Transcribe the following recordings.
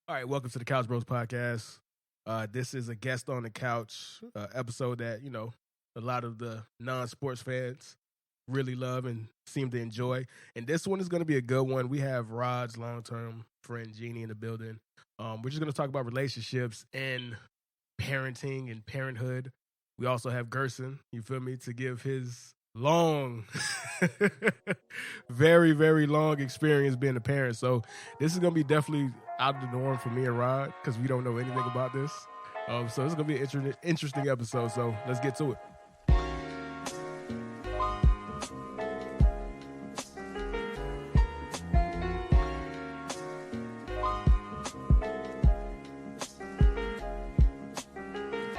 All right, welcome to the Couch Bros podcast. This is a guest on the couch episode that, you know, a lot of the non-sports fans really love and seem to enjoy. And this one is going to be a good one. We have Rod's long-term friend, Jeannie, in the building. We're just going to talk about relationships and parenting and parenthood. We also have Gerson, you feel me, to give his long, very, very long experience being a parent. So this is going to be definitely out of the norm for me and Rod because we don't know anything about this. So this is going to be an interesting episode. So let's get to it.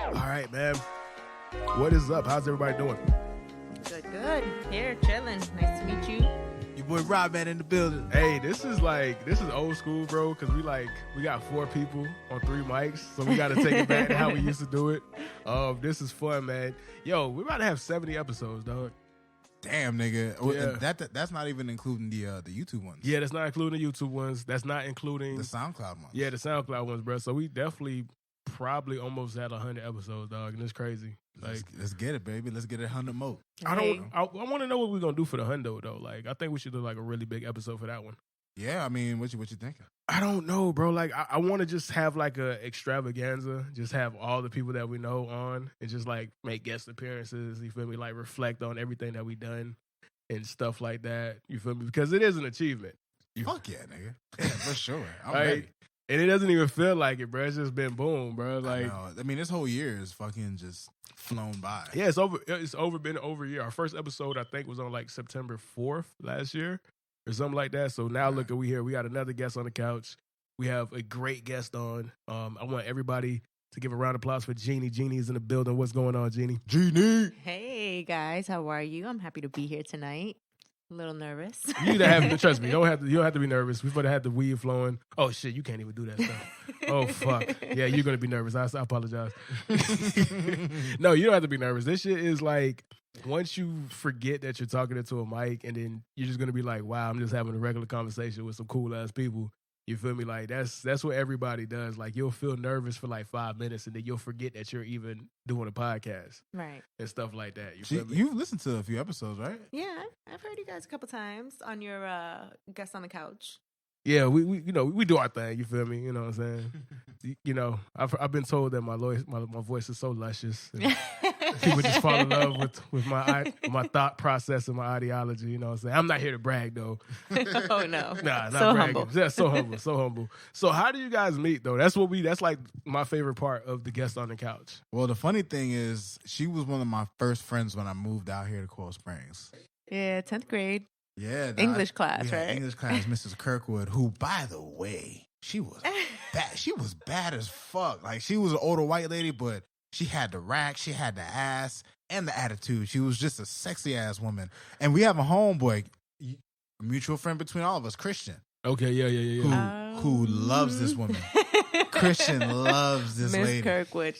All right, man. What is up? How's everybody doing? Good. Here, chilling. Nice to meet you. Your boy Rob man in the building. Hey, this is old school, bro, because we got 4 people on 3 mics, so we got to take it back to how we used to do it. This is fun, man. Yo, we're about to have 70 episodes, dog. Damn, nigga. Yeah. That's not even including the YouTube ones. Yeah, that's not including the YouTube ones. That's not including The SoundCloud ones. Yeah, the SoundCloud ones, bro. So we definitely probably almost had 100 episodes, dog, and it's crazy. Like, Let's get it, baby. Let's get it 100 more. I want to know what we're gonna do for the hundo though. Like, I think we should do like a really big episode for that one. Yeah, I mean, what you thinking? I don't know, bro. Like, I want to just have like a extravaganza, just have all the people that we know on, and just like make guest appearances. You feel me? Like reflect on everything that we done and stuff like that. You feel me? Because it is an achievement. Fuck yeah, nigga. Yeah, for sure. I'm Like, ready. and it doesn't even feel like it, bro. It's just been boom, bro. Like, I mean, this whole year is fucking just flown by. yeah, it's been over a year. Our first episode, I think, was on like September 4th last year or something like that. So now look at we here. We got another guest on the couch. We have a great guest on. I want everybody to give a round of applause for Jeannie. Jeannie is in the building. What's going on, Jeannie? Jeannie. Hey, guys. How are you? I'm happy to be here tonight. A little nervous. You either have to trust me. You don't have to be nervous. We've had the weed flowing. Oh shit, you can't even do that stuff. Oh fuck. Yeah, you're gonna be nervous. I apologize. No, you don't have to be nervous. This shit is like once you forget that you're talking into a mic, and then you're just gonna be like, wow, I'm just having a regular conversation with some cool ass people. You feel me? Like that's what everybody does. Like you'll feel nervous for like 5 minutes, and then you'll forget that you're even doing a podcast, Right. and stuff like that. You feel me? You've listened to a few episodes, right? Yeah, I've heard you guys a couple times on your guest on the couch. Yeah, we do our thing. You feel me? You know what I'm saying? You know, I've been told that my voice is so luscious. And people just fall in love with my thought process and my ideology. You know what I'm saying? I'm not here to brag though. Oh no, Nah, not so bragging. humble. Yeah, so humble. So how do you guys meet though? That's like my favorite part of the guest on the couch. Well, the funny thing is, she was one of my first friends when I moved out here to Coral Springs. Yeah, 10th grade. Yeah, English class, right? English class, Mrs. Kirkwood, who, by the way, she was bad. She was bad as fuck. Like, she was an older white lady, but she had the rack, she had the ass, and the attitude. She was just a sexy ass woman. And we have a homeboy, a mutual friend between all of us, Christian. Okay, yeah. Who loves this woman. Christian loves this Miss lady. Kirkwood.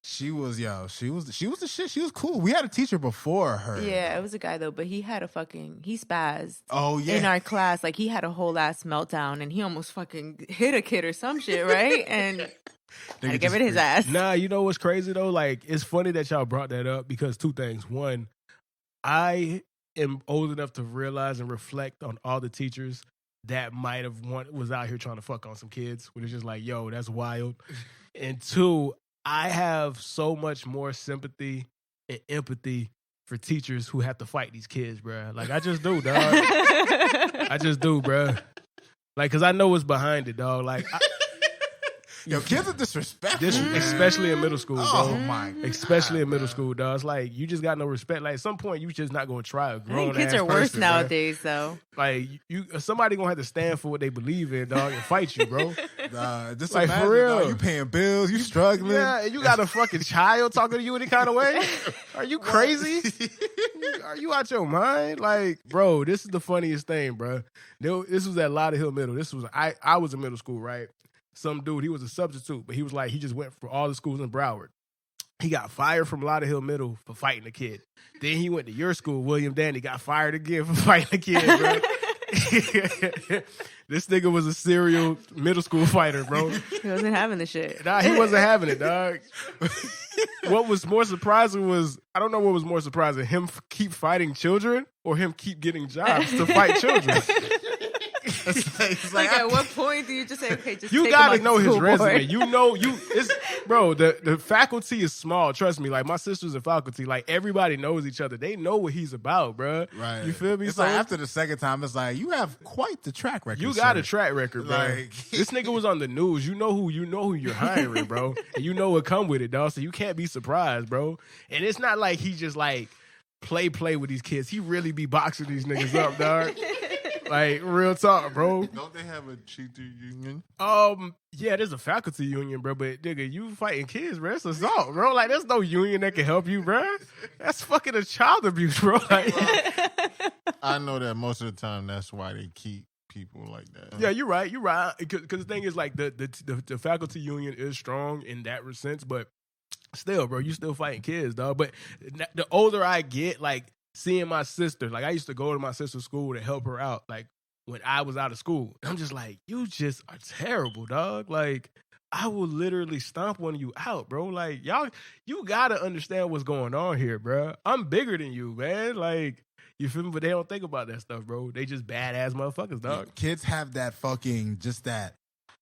She was the shit. She was cool. We had a teacher before her. Yeah, it was a guy though, but he spazzed. Oh yeah. In our class, like he had a whole ass meltdown, and he almost fucking hit a kid or some shit, right? And had to get rid of his ass. Nah, you know what's crazy though? Like, it's funny that y'all brought that up because 2 things. One, I am old enough to realize and reflect on all the teachers that might have was out here trying to fuck on some kids, which is just like, yo, that's wild. And 2, I have so much more sympathy and empathy for teachers who have to fight these kids, bruh. Like, I just do, dog. I just do, bruh. Like, because I know what's behind it, dog. Like, Yo, kids are disrespectful. Especially in middle school, bro. Oh my God. Especially in middle school, dog. It's like you just got no respect. Like at some point, you just not gonna try a I grown think kids ass are worse person, nowadays, though. Like somebody gonna have to stand for what they believe in, dog, and fight you, bro. Just Like, imagine, for real. dog, you paying bills, you struggling. Yeah, and you got a fucking child talking to you any kind of way. Are you crazy? Are you out your mind? Like, bro, this is the funniest thing, bro. This was at Lauder Hill Middle. I was in middle school, right? Some dude, he was a substitute, but he was like, he just went for all the schools in Broward. He got fired from Lauder Hill Middle for fighting a kid. Then he went to your school, William Danny, got fired again for fighting a kid, bro. This nigga was a serial middle school fighter, bro. He wasn't having the shit. Nah, he wasn't having it, dog. What was more surprising was, I don't know what was more surprising, him keep fighting children or him keep getting jobs to fight children. It's like at what point do you just say, okay, just you take gotta him know off his school resume. board? You know, bro, the faculty is small. Trust me. Like, my sister's in faculty. Like, everybody knows each other. They know what he's about, bro. Right. You feel me? It's So like after the second time, it's like, you have quite the track record. you got sir. a track record, bro. Like- This nigga was on the news. You know who you're hiring, bro. And you know what come with it, dog. So you can't be surprised, bro. And it's not like he just like play with these kids. He really be boxing these niggas up, dog. Like, real talk, bro. Don't they have a cheater union? Yeah, there's a faculty union, bro, but nigga, you fighting kids, bro. That's assault, bro. Like, there's no union that can help you, bro. That's fucking a child abuse, bro. Like, I know that most of the time that's why they keep people like that. yeah, you're right. Because the thing is, like, the faculty union is strong in that sense, but still, bro, you still fighting kids, dog. But the older I get, like, seeing my sister, like, I used to go to my sister's school to help her out, like, when I was out of school. I'm just like, you just are terrible, dog. Like, I will literally stomp one of you out, bro. Like, y'all, you gotta understand what's going on here, bro. I'm bigger than you, man. Like, you feel me? But they don't think about that stuff, bro. They just badass motherfuckers, dog. Kids have that fucking, just that,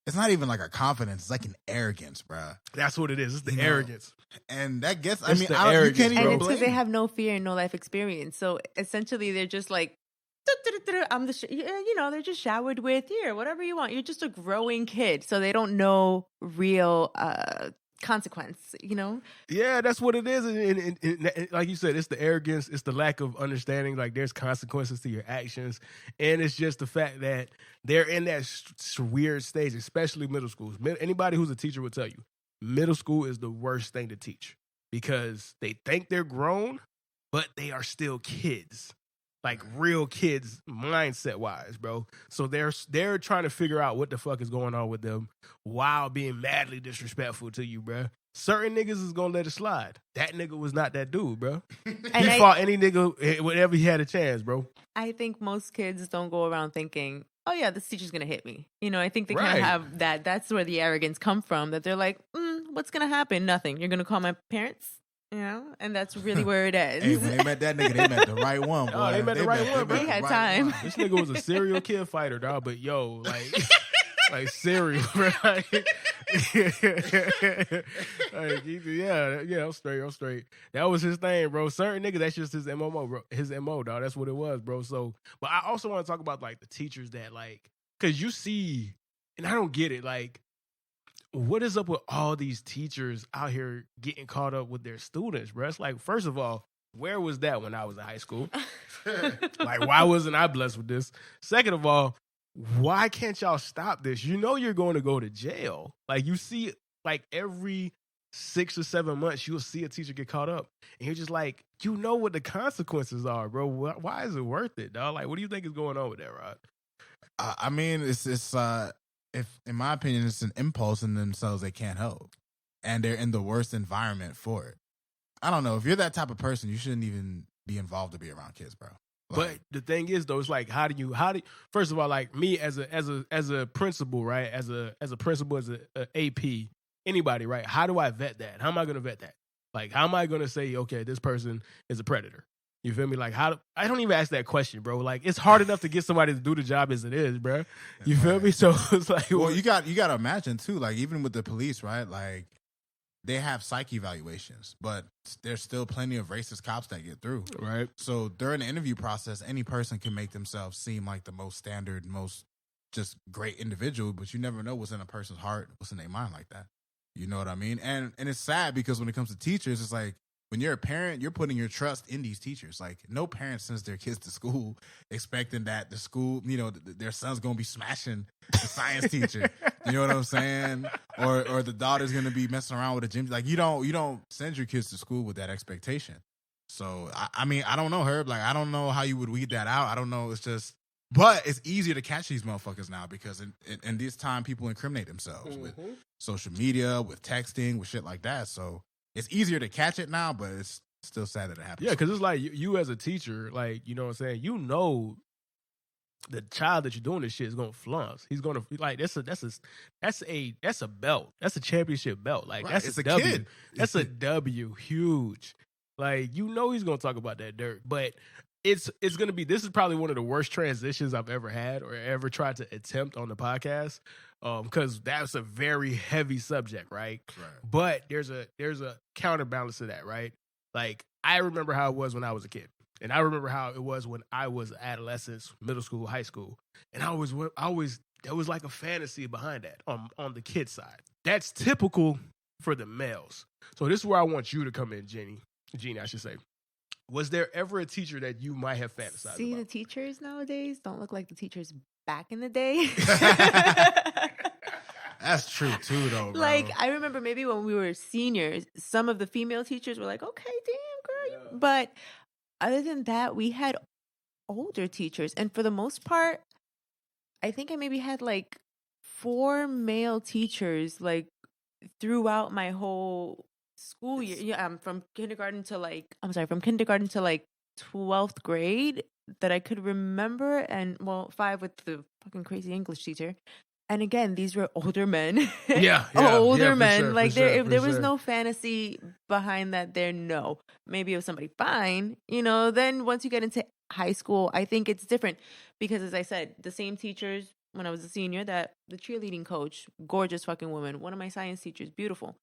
it's not even like a confidence, it's like an arrogance, bro. That's what it is. It's the You know, arrogance. And that gets, It's the you arrogance, can't And even it's because they blame. have no fear and no life experience. So essentially, they're just like, I'm they're just showered with here, whatever you want. You're just a growing kid, so they don't know real consequence. You know, Yeah, that's what it is. And like you said, it's the arrogance. It's the lack of understanding. Like, there's consequences to your actions. And it's just the fact that they're in that weird stage, especially middle schools. Anybody who's a teacher will tell you, middle school is the worst thing to teach because they think they're grown, but they are still kids. Like, real kids, mindset wise, bro. So they're trying to figure out what the fuck is going on with them while being madly disrespectful to you, bro. Certain niggas is gonna let it slide. That nigga was not that dude, bro. And He fought any nigga whenever he had a chance, bro. I think most kids don't go around thinking, "Oh yeah, this teacher's gonna hit me." You know, I think they kind Right. of have that. That's where the arrogance come from. That they're like, "What's gonna happen? Nothing. You're gonna call my parents." You know, and that's really where it ends. Hey, when they met that nigga, they met the right one, boy. Oh, they met the right one, bro. They had time. This nigga was a serial kid fighter, dog. But yo, like serial, bro. Yeah, I'm straight. That was his thing, bro. Certain niggas, that's just his MO, bro. His MO, dog. That's what it was, bro. So, but I also want to talk about, like, the teachers that, like, because you see, and I don't get it, like, what is up with all these teachers out here getting caught up with their students, bro? It's like, first of all, where was that when I was in high school? Like, why wasn't I blessed with this? Second of all, why can't y'all stop this? You know you're going to go to jail. Like, you see, like, every 6 or 7 months, you'll see a teacher get caught up. And you're just like, you know what the consequences are, bro. Why is it worth it, dog? Like, what do you think is going on with that, Rod? I mean, it's if in my opinion, it's an impulse in themselves they can't help, and they're in the worst environment for it. I don't know. If you're that type of person, you shouldn't even be involved to be around kids, bro. But the thing is, though, it's like, how do you first of all, like, me as a principal, right? As a principal, as a AP, anybody, right? How do I vet that? How am I going to vet that? Like, how am I going to say, okay, this person is a predator? You feel me? Like, I don't even ask that question, bro. Like, it's hard enough to get somebody to do the job as it is, bro. You feel me? So it's like, well, you got to imagine too. Like, even with the police, right? Like, they have psych evaluations, but there's still plenty of racist cops that get through. right. So during the interview process, any person can make themselves seem like the most standard, most just great individual, but you never know what's in a person's heart, what's in their mind like that. You know what I mean? And it's sad because when it comes to teachers, it's like, when you're a parent, you're putting your trust in these teachers. Like, no parent sends their kids to school expecting that the school, you know, their son's going to be smashing the science teacher. You know what I'm saying? Or the daughter's going to be messing around with a gym. Like, you don't send your kids to school with that expectation. So, I mean, I don't know, Herb. Like, I don't know how you would weed that out. I don't know. It's just, but it's easier to catch these motherfuckers now because in this time, people incriminate themselves with social media, with texting, with shit like that. So, it's easier to catch it now, but it's still sad that it happens. Yeah, because it's like you as a teacher, like, you know what I'm saying? You know the child that you're doing this shit is gonna flunk. He's gonna like that's a belt. That's a championship belt. Like Right, that's it's a a W. kid. That's a W. Huge. Like he's gonna talk about that dirt, but it's gonna be. This is probably one of the worst transitions I've ever had or ever tried to attempt on the podcast, because that's a very heavy subject, right? Right. But there's a counterbalance to that, right? Like I remember how it was when I was a kid. And I remember how it was when I was adolescence, middle school, high school. And I always there was like a fantasy behind that on the kid side. That's typical for the males. So this is where I want you to come in, Jeannie, I should say. Was there ever a teacher that you might have fantasized See, about? the teachers nowadays don't look like the teachers back in the day. That's true too, though, bro. Like, I remember maybe when we were seniors, some of the female teachers were like, okay, damn, girl. But other than that, we had older teachers. And for the most part, I think I maybe had like 4 male teachers like throughout my whole school year. Yeah, from kindergarten to like 12th grade that I could remember. And well, 5 with the fucking crazy English teacher. And again, these were older men. Older men. Sure, like there was sure. no fantasy behind that there. No. Maybe it was somebody fine. Then once you get into high school, I think it's different. Because as I said, the same teachers when I was a senior, that the cheerleading coach, gorgeous fucking woman, one of my science teachers, beautiful.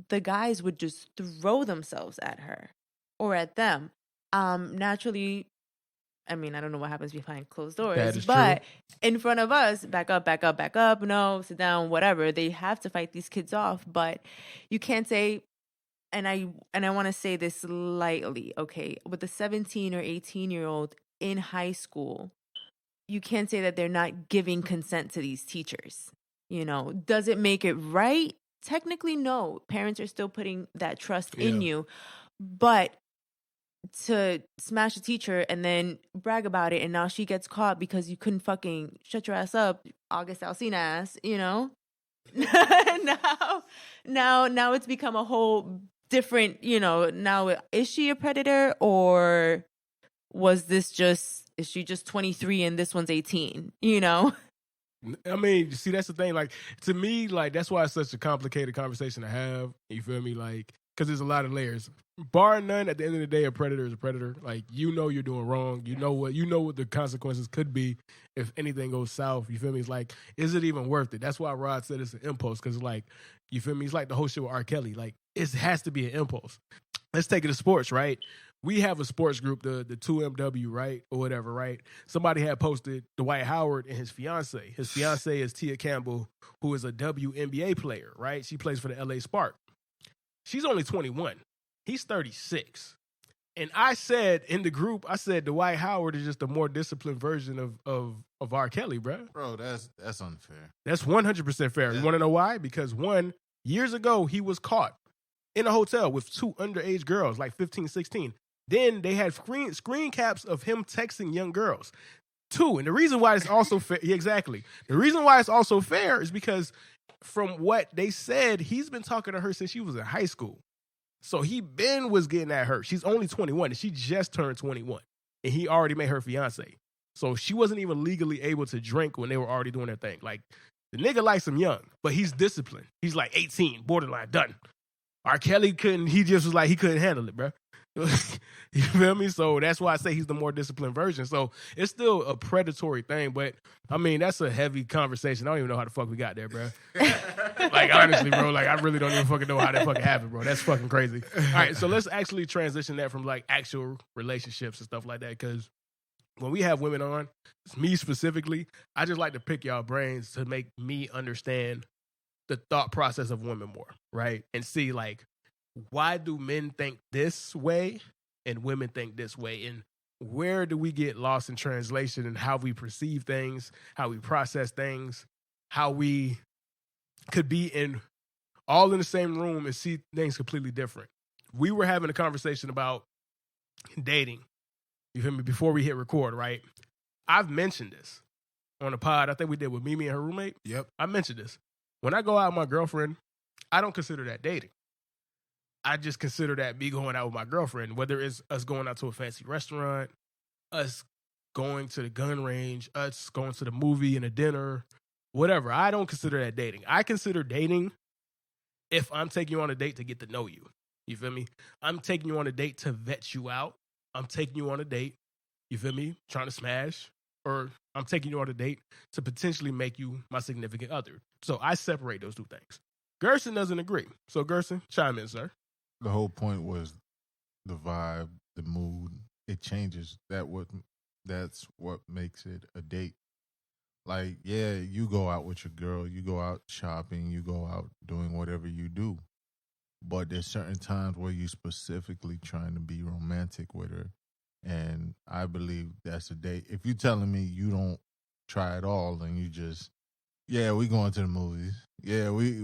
The guys would just throw themselves at her or at them. Naturally, I mean, I don't know what happens behind closed doors, but in front of us, back up, no, sit down, whatever. They have to fight these kids off, but you can't say, and I want to say this lightly, okay, with a 17 or 18-year-old in high school, you can't say that they're not giving consent to these teachers. Does it make it right? Technically, no. Parents are still putting that trust in you, but to smash a teacher and then brag about it, and now she gets caught because you couldn't fucking shut your ass up, August Alsina ass, now it's become a whole different, now is she a predator, or is she just 23 and this one's 18, I mean, see, that's the thing. Like, to me, like, that's why it's such a complicated conversation to have. You feel me? Like, because there's a lot of layers. Bar none, at the end of the day, a predator is a predator. Like, you're doing wrong. You know what the consequences could be if anything goes south. You feel me? It's like, is it even worth it? That's why Rod said it's an impulse. Because, like, you feel me? It's like the whole shit with R. Kelly. Like, it has to be an impulse. Let's take it to sports, right? We have a sports group, the 2MW, right? Or whatever, right? Somebody had posted Dwight Howard and his fiance. His fiance is Tia Campbell, who is a WNBA player, right? She plays for the LA Spark. She's only 21. He's 36. And I said in the group, Dwight Howard is just a more disciplined version of R. Kelly, bro. Bro, that's unfair. That's 100% fair. You want to know why? Because years ago, he was caught in a hotel with 2 underage girls, like 15, 16. Then they had screen caps of him texting young girls. 2. And the reason why it's also fair, exactly. The reason why it's also fair is because from what they said, he's been talking to her since she was in high school. So he was getting at her. She's only 21 and she just turned 21. And he already made her fiance. So she wasn't even legally able to drink when they were already doing their thing. Like, the nigga likes him young, but he's disciplined. He's like 18, borderline, done. R. Kelly he just was like, he couldn't handle it, bro. You feel me? So that's why I say he's the more disciplined version. So it's still a predatory thing, but I mean, that's a heavy conversation. I don't even know how the fuck we got there, bro. Like, honestly, bro, like, I really don't even fucking know how that fucking happened, bro. That's fucking crazy. All right, so let's actually transition that from like actual relationships and stuff like that, because when we have women on, me specifically, I just like to pick y'all brains to make me understand the thought process of women more, right? And see, like, why do men think this way and women think this way? And where do we get lost in translation and how we perceive things, how we process things, how we could be all in the same room and see things completely different? We were having a conversation about dating, you feel me, before we hit record, right? I've mentioned this on a pod. I think we did with Mimi and her roommate. Yep. I mentioned this. When I go out with my girlfriend, I don't consider that dating. I just consider that me going out with my girlfriend, whether it's us going out to a fancy restaurant, us going to the gun range, us going to the movie and a dinner, whatever. I don't consider that dating. I consider dating if I'm taking you on a date to get to know you. You feel me? I'm taking you on a date to vet you out. I'm taking you on a date, you feel me, trying to smash, or I'm taking you on a date to potentially make you my significant other. So I separate those two things. Gerson doesn't agree. So Gerson, chime in, sir. The whole point was the vibe, the mood. It changes. That's what makes it a date. Like, yeah, you go out with your girl, you go out shopping, you go out doing whatever you do. But there's certain times where you specifically trying to be romantic with her. And I believe that's a date. If you're telling me you don't try at all and you just, yeah, we going to the movies. Yeah, we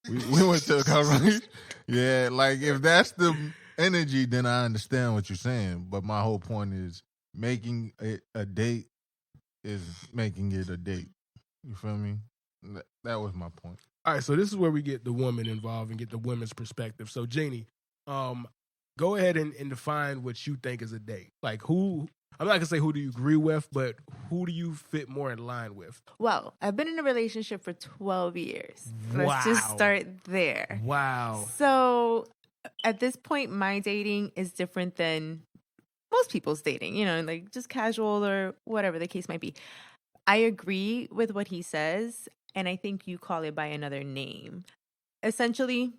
went to the cover. Yeah, like if that's the energy, then I understand what you're saying. But my whole point is making it a date is making it a date. You feel me? That was my point. All right, so this is where we get the woman involved and get the women's perspective. So Jeannie, go ahead and define what you think is a date. Like who, I'm not going to say who do you agree with, but who do you fit more in line with? Well, I've been in a relationship for 12 years. Let's just start there. Wow. So at this point, my dating is different than most people's dating, you know, like just casual or whatever the case might be. I agree with what he says, and I think you call it by another name. Essentially,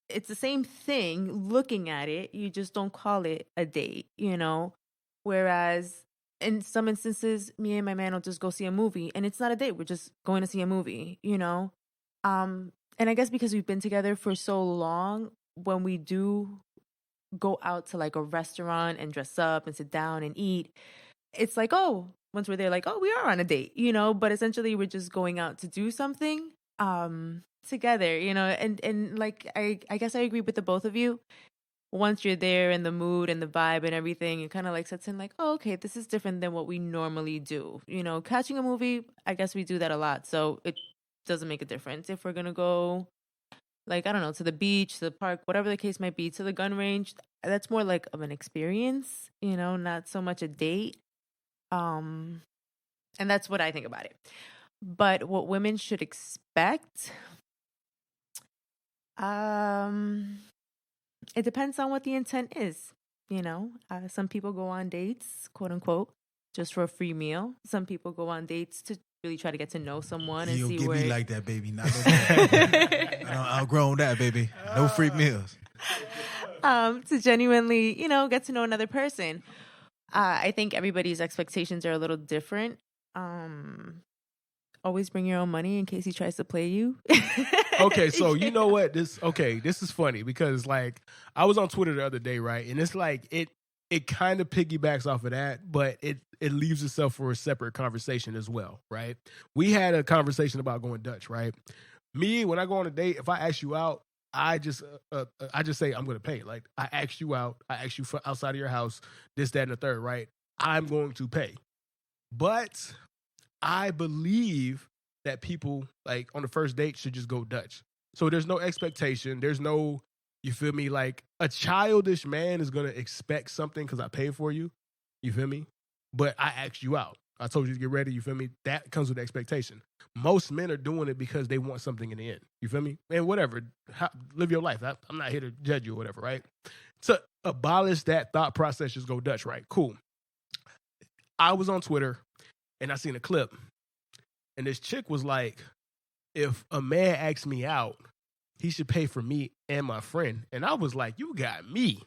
it's the same thing looking at it. You just don't call it a date, you know? Whereas in some instances, me and my man will just go see a movie, and it's not a date. We're just going to see a movie, you know? And I guess because we've been together for so long, when we do go out to like a restaurant and dress up and sit down and eat, it's like, oh, once we're there, like, oh, we are on a date, you know, but essentially we're just going out to do something together, you know, and like, I guess I agree with the both of you. Once you're there and the mood and the vibe and everything, it kind of like sets in like, oh, okay, this is different than what we normally do. You know, catching a movie, I guess we do that a lot. So it doesn't make a difference. If we're going to go, like, I don't know, to the beach, to the park, whatever the case might be, to the gun range, that's more like of an experience, you know, not so much a date. And that's what I think about it. But what women should expect, it depends on what the intent is, you know. Some people go on dates, quote unquote, just for a free meal. Some people go on dates to really try to get to know someone and see where. You me like that, baby. Not no I don't outgrown that, baby. No free meals. To genuinely, you know, get to know another person. I think everybody's expectations are a little different. Always bring your own money in case he tries to play you. Okay, so you know what? This is funny because like I was on Twitter the other day, right? And it's like it kind of piggybacks off of that, but it leaves itself for a separate conversation as well, right? We had a conversation about going Dutch, right? Me, when I go on a date, if I ask you out, I just say I'm going to pay. Like I ask you out, I ask you for outside of your house, this, that, and the third, right? I'm going to pay. But I believe that people like on the first date should just go Dutch. So there's no expectation. There's no, you feel me? Like a childish man is going to expect something because I paid for you. You feel me? But I asked you out. I told you to get ready. You feel me? That comes with expectation. Most men are doing it because they want something in the end. You feel me? And whatever, live your life. I'm not here to judge you or whatever, right? To abolish that thought process, just go Dutch, right? Cool. I was on Twitter and I seen a clip. And this chick was like, if a man asks me out, he should pay for me and my friend. And I was like, you got me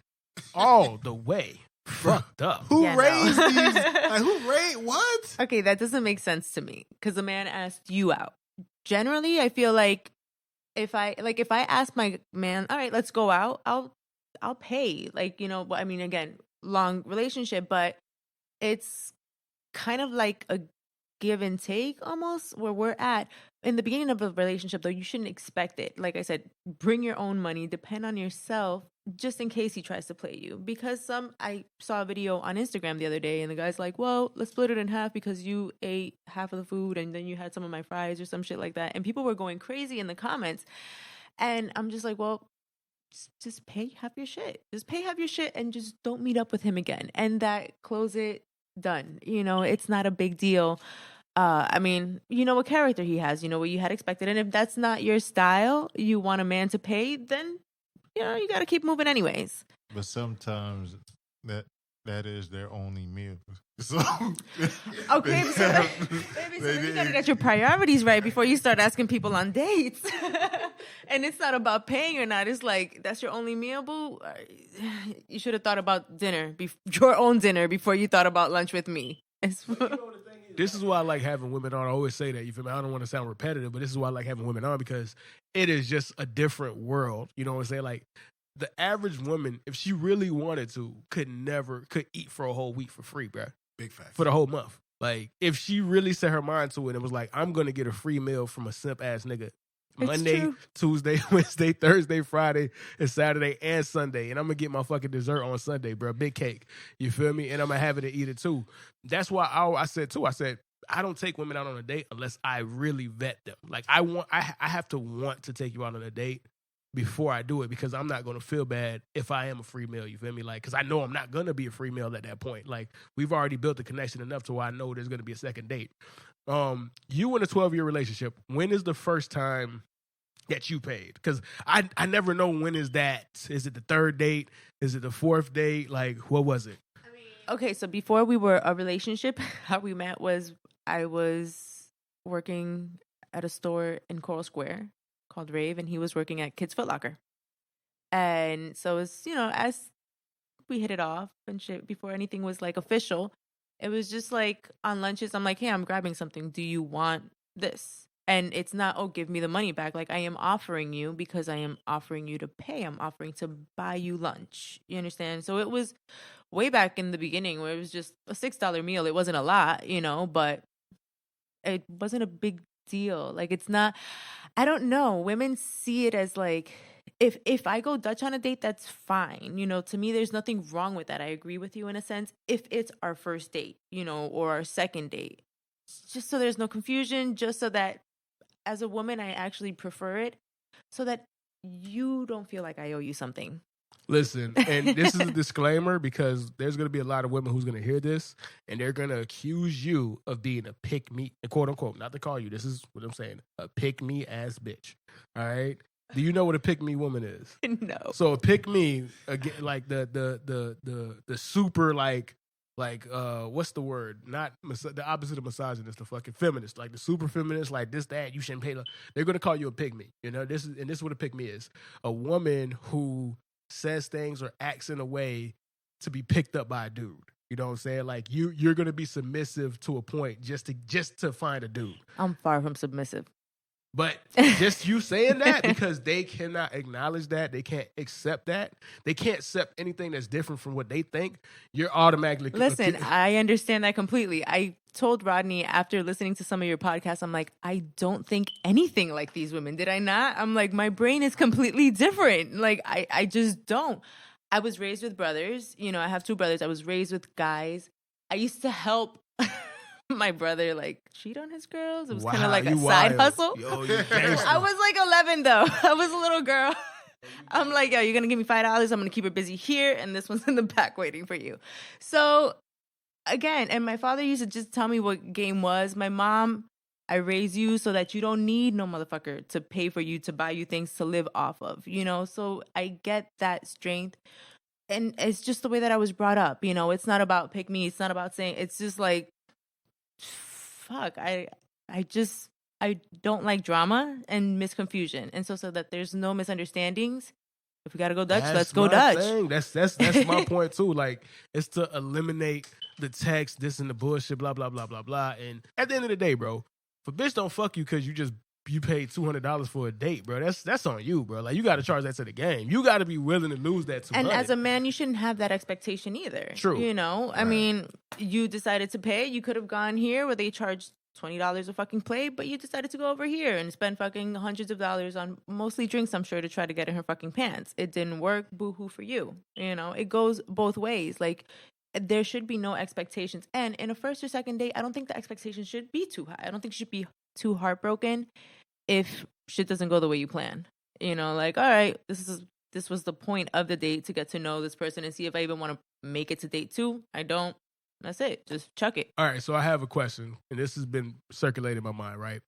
all the way fucked up. Who raised these? Like, who raised what? Okay, that doesn't make sense to me because the man asked you out. Generally, I feel like if I ask my man, all right, let's go out, I'll pay. Like, you know, I mean, again, long relationship, but it's kind of like a give and take almost where we're at. In the beginning of a relationship, though, you shouldn't expect it. Like I said, bring your own money, depend on yourself, just in case he tries to play you. Because I saw a video on Instagram the other day, and the guy's like, well, let's split it in half because you ate half of the food and then you had some of my fries or some shit like that. And people were going crazy in the comments. And I'm just like, well, just pay half your shit. Just pay half your shit and just don't meet up with him again. And that close it done. You know, it's not a big deal. I mean, you know what character he has, you know what you had expected. And if that's not your style, you want a man to pay, then, you know, you got to keep moving anyways. But sometimes that is their only meal. So Okay, so then you got to get your priorities right before you start asking people on dates. And it's not about paying or not. It's like, that's your only meal, boo. You should have thought about dinner, your own dinner, before you thought about lunch with me. This is why I like having women on. I always say that. You feel me? I don't want to sound repetitive, but this is why I like having women on, because it is just a different world. You know what I'm saying? Like, the average woman, if she really wanted to, could eat for a whole week for free, bro. Big fact. For the whole month. Like, if she really set her mind to it and was like, I'm going to get a free meal from a simp ass nigga Monday, true. Tuesday, Wednesday, Thursday, Friday, and Saturday and Sunday. And I'm going to get my fucking dessert on Sunday, bro. Big cake. You feel me? And I'm going to have it and eat it too. That's why I said, I don't take women out on a date unless I really vet them. Like, I have to want to take you out on a date before I do it, because I'm not going to feel bad if I am a free meal. You feel me? Like, because I know I'm not going to be a free meal at that point. Like, we've already built the connection enough to where I know there's going to be a second date. You in a 12-year relationship, when is the first time that you paid? Because I never know, when is that? Is it the third date? Is it the fourth date? Like, what was it? Okay, so before we were a relationship, how we met was I was working at a store in Coral Square called Rave, and he was working at Kids Foot Locker. And so it's, you know, as we hit it off and shit, before anything was like official, it was just like on lunches, I'm like, hey, I'm grabbing something. Do you want this? And it's not, oh, give me the money back. Like, I am offering you because I am offering you to pay. I'm offering to buy you lunch. You understand? So it was way back in the beginning where it was just a $6 meal. It wasn't a lot, you know, but it wasn't a big deal. Like, it's not, I don't know. Women see it as like, if I go Dutch on a date, that's fine. You know, to me, there's nothing wrong with that. I agree with you in a sense. If it's our first date, you know, or our second date, just so there's no confusion, just so that as a woman, I actually prefer it, so that you don't feel like I owe you something. Listen, and this is a disclaimer, because there's going to be a lot of women who's going to hear this, and they're going to accuse you of being a pick-me, quote unquote, not to call you, this is what I'm saying, a pick-me ass bitch. All right? Do you know what a pick-me woman is? No. So a pick-me, again, like the super, like what's the word? Not the opposite of misogynist, the fucking feminist, like the super feminist, like this, that, you shouldn't pay. They're going to call you a pick-me. You know, this is what a pick-me is. A woman who says things or acts in a way to be picked up by a dude. You know what I'm saying? Like, you're going to be submissive to a point just to find a dude. I'm far from submissive. But just you saying that, because they cannot acknowledge that, they can't accept that, they can't accept anything that's different from what they think, you're automatically... Listen, I understand that completely. I told Rodney after listening to some of your podcasts, I'm like, I don't think anything like these women. Did I not? I'm like, my brain is completely different. Like, I just don't. I was raised with brothers. You know, I have two brothers. I was raised with guys. I used to help... my brother like cheat on his girls. It was kind of like a side hustle. Yo, I was like 11 though. I was a little girl. I'm like, yo, you're gonna give me $5. I'm gonna keep her busy here, and this one's in the back waiting for you. So again, and my father used to just tell me what game was. My mom, I raise you so that you don't need no motherfucker to pay for you, to buy you things to live off of, you know? So I get that strength. And it's just the way that I was brought up. You know, it's not about pick me. It's not about saying, it's just like, fuck, I don't like drama and misconfusion, and so that there's no misunderstandings. If we gotta go Dutch, let's go Dutch. Thing. That's my point too. Like, it's to eliminate the text, this and the bullshit, blah blah blah blah blah. And at the end of the day, bro, if a bitch don't fuck you because you paid $200 for a date, bro, that's on you, bro. Like, you got to charge that to the game. You got to be willing to lose that to And money. as a man, you shouldn't have that expectation either. True. You know, Right. I mean, you decided to pay. You could have gone here where they charged $20 a fucking plate, but you decided to go over here and spend fucking hundreds of dollars on mostly drinks, I'm sure, to try to get in her fucking pants. It didn't work. Boo-hoo for you. You know, it goes both ways. Like, there should be no expectations. And in a first or second date, I don't think the expectation should be too high. I don't think you should be too heartbroken if shit doesn't go the way you plan. You know, like, all right, this was the point of the date, to get to know this person and see if I even want to make it to date 2. I don't. That's it. Just chuck it. All right, so I have a question, and this has been circulating in my mind, right?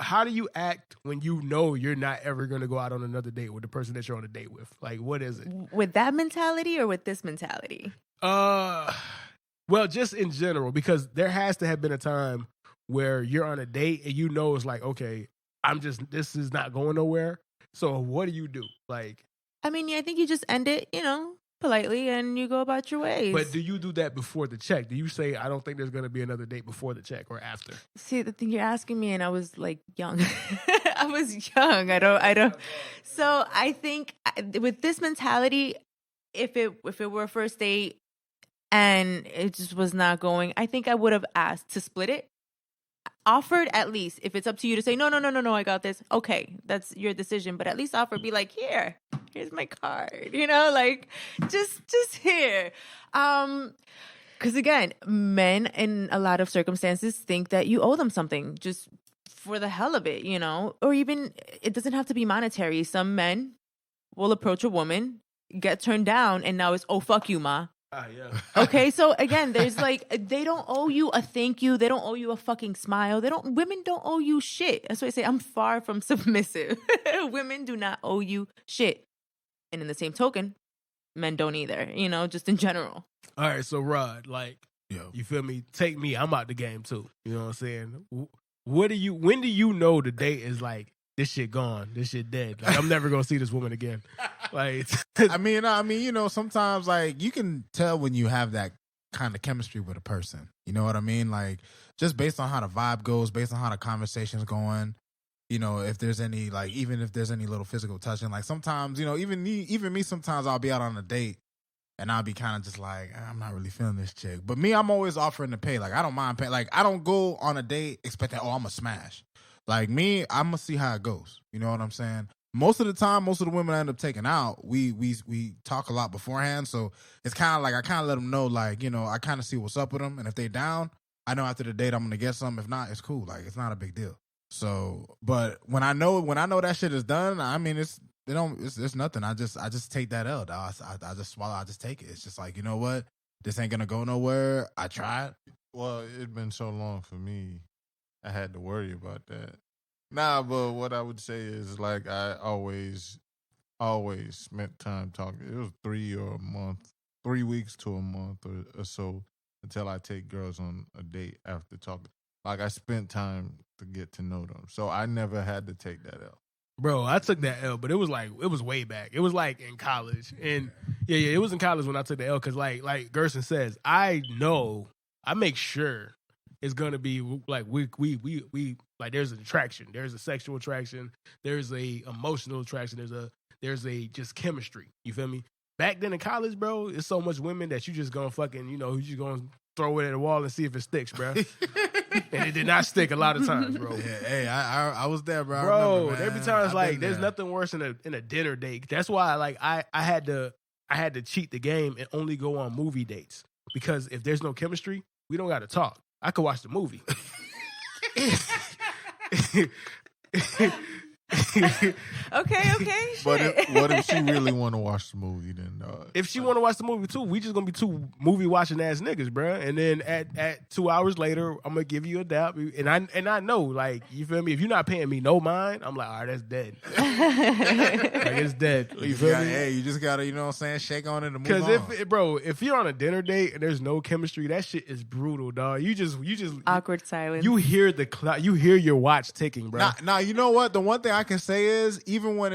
How do you act when you know you're not ever going to go out on another date with the person that you're on a date with? Like, what is it? With that mentality or with this mentality? Well, just in general, because there has to have been a time where you're on a date and you know it's like, okay, this is not going nowhere. So what do you do? Like, I mean, yeah, I think you just end it, politely, and you go about your ways. but do you do that before the check? Do you say, I don't think there's going to be another date before the check or after? See, the thing you're asking me, and I was like young. I was young. I don't. So I think with this mentality, if it were a first date and it just was not going, I think I would have asked to split it. Offered at least, if it's up to you to say, no, I got this. Okay, that's your decision. But at least offer, be like, here's my card. Like just here. Because again, men in a lot of circumstances think that you owe them something just for the hell of it, or even it doesn't have to be monetary. Some men will approach a woman, get turned down, and now it's, oh, fuck you, ma. Yeah. Okay, so again, there's like, they don't owe you a thank you. They don't owe you a fucking smile. Women don't owe you shit. That's why I say I'm far from submissive. Women do not owe you shit. And in the same token, men don't either, just in general. All right, so Rod, like, you feel me? Take me. I'm out the game too. You know what I'm saying? When do you know the date is like, this shit gone, this shit dead? Like, I'm never gonna see this woman again. Like, I mean, sometimes like you can tell when you have that kind of chemistry with a person. You know what I mean? Like, just based on how the vibe goes, based on how the conversation's going. If there's any, like, even if there's any little physical touching, like sometimes, even me, sometimes I'll be out on a date and I'll be kind of just like, I'm not really feeling this chick. But me, I'm always offering to pay. Like, I don't mind paying. Like, I don't go on a date expecting, I'm going to smash. Like me, I'm going to see how it goes. You know what I'm saying? Most of the time, most of the women I end up taking out, we talk a lot beforehand. So it's kind of like, I kind of let them know, like, I kind of see what's up with them. And if they down, I know after the date, I'm going to get some. If not, it's cool. Like, it's not a big deal. So, but when I know that shit is done, I mean, it's nothing. I just take that L, dog. I just swallow. I just take it. It's just like, you know what? This ain't going to go nowhere. I tried. Well, it'd been so long for me, I had to worry about that. Nah, but what I would say is, like, I always spent time talking. It was 3 weeks to a month or so until I take girls on a date after talking. Like, I spent time to get to know them. So I never had to take that L. Bro, I took that L, but it was way back. It was like in college. And yeah, it was in college when I took the L, because like Gerson says, I make sure it's gonna be like we like, there's an attraction, there's a sexual attraction, there's a emotional attraction, there's a just chemistry. You feel me? Back then in college, bro, it's so much women that you just gonna fucking, you just gonna throw it at the wall and see if it sticks, bro. And it did not stick a lot of times, bro. Yeah, hey, I was there, bro. Bro, there be times like there's nothing worse in a dinner date. That's why I had to cheat the game and only go on movie dates, because if there's no chemistry, we don't got to talk. I could watch the movie. Okay. But what if she really want to watch the movie? Then if she want to watch the movie too, we just gonna be two movie watching ass niggas, bro. And then at 2 hours later, I'm gonna give you a dap, and I know, like, you feel me? If you're not paying me no mind, I'm like, all right, that's dead. Like, it's dead. You feel me? Hey, you just gotta, you know what I'm saying, shake on it and move on. Because if you're on a dinner date and there's no chemistry, that shit is brutal, dog. You just awkward silence. You hear you hear your watch ticking, bro. Now, you know what? The one thing I can say is, even when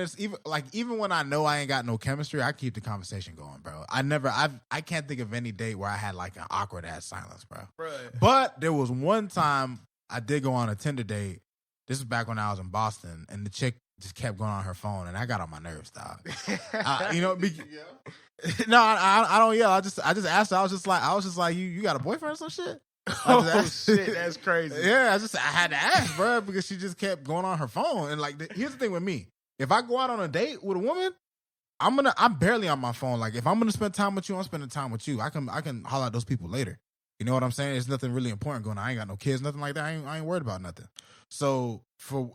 I know I ain't got no chemistry, I keep the conversation going, bro. I can't think of any date where I had like an awkward ass silence, bro. Right. But there was one time I did go on a Tinder date. This is back when I was in Boston, and the chick just kept going on her phone, and I got on my nerves, dog. No, I don't yell. I just asked her. I was just like, you got a boyfriend or some shit? Shit, that's crazy. Yeah, I had to ask, bro, because she just kept going on her phone. And like, here's the thing with me: if I go out on a date with a woman, I'm barely on my phone. Like, if I'm gonna spend time with you, I'm spending time with you. I can holler at those people later. You know what I'm saying? There's nothing really important going on. I ain't got no kids, nothing like that. I ain't worried about nothing. So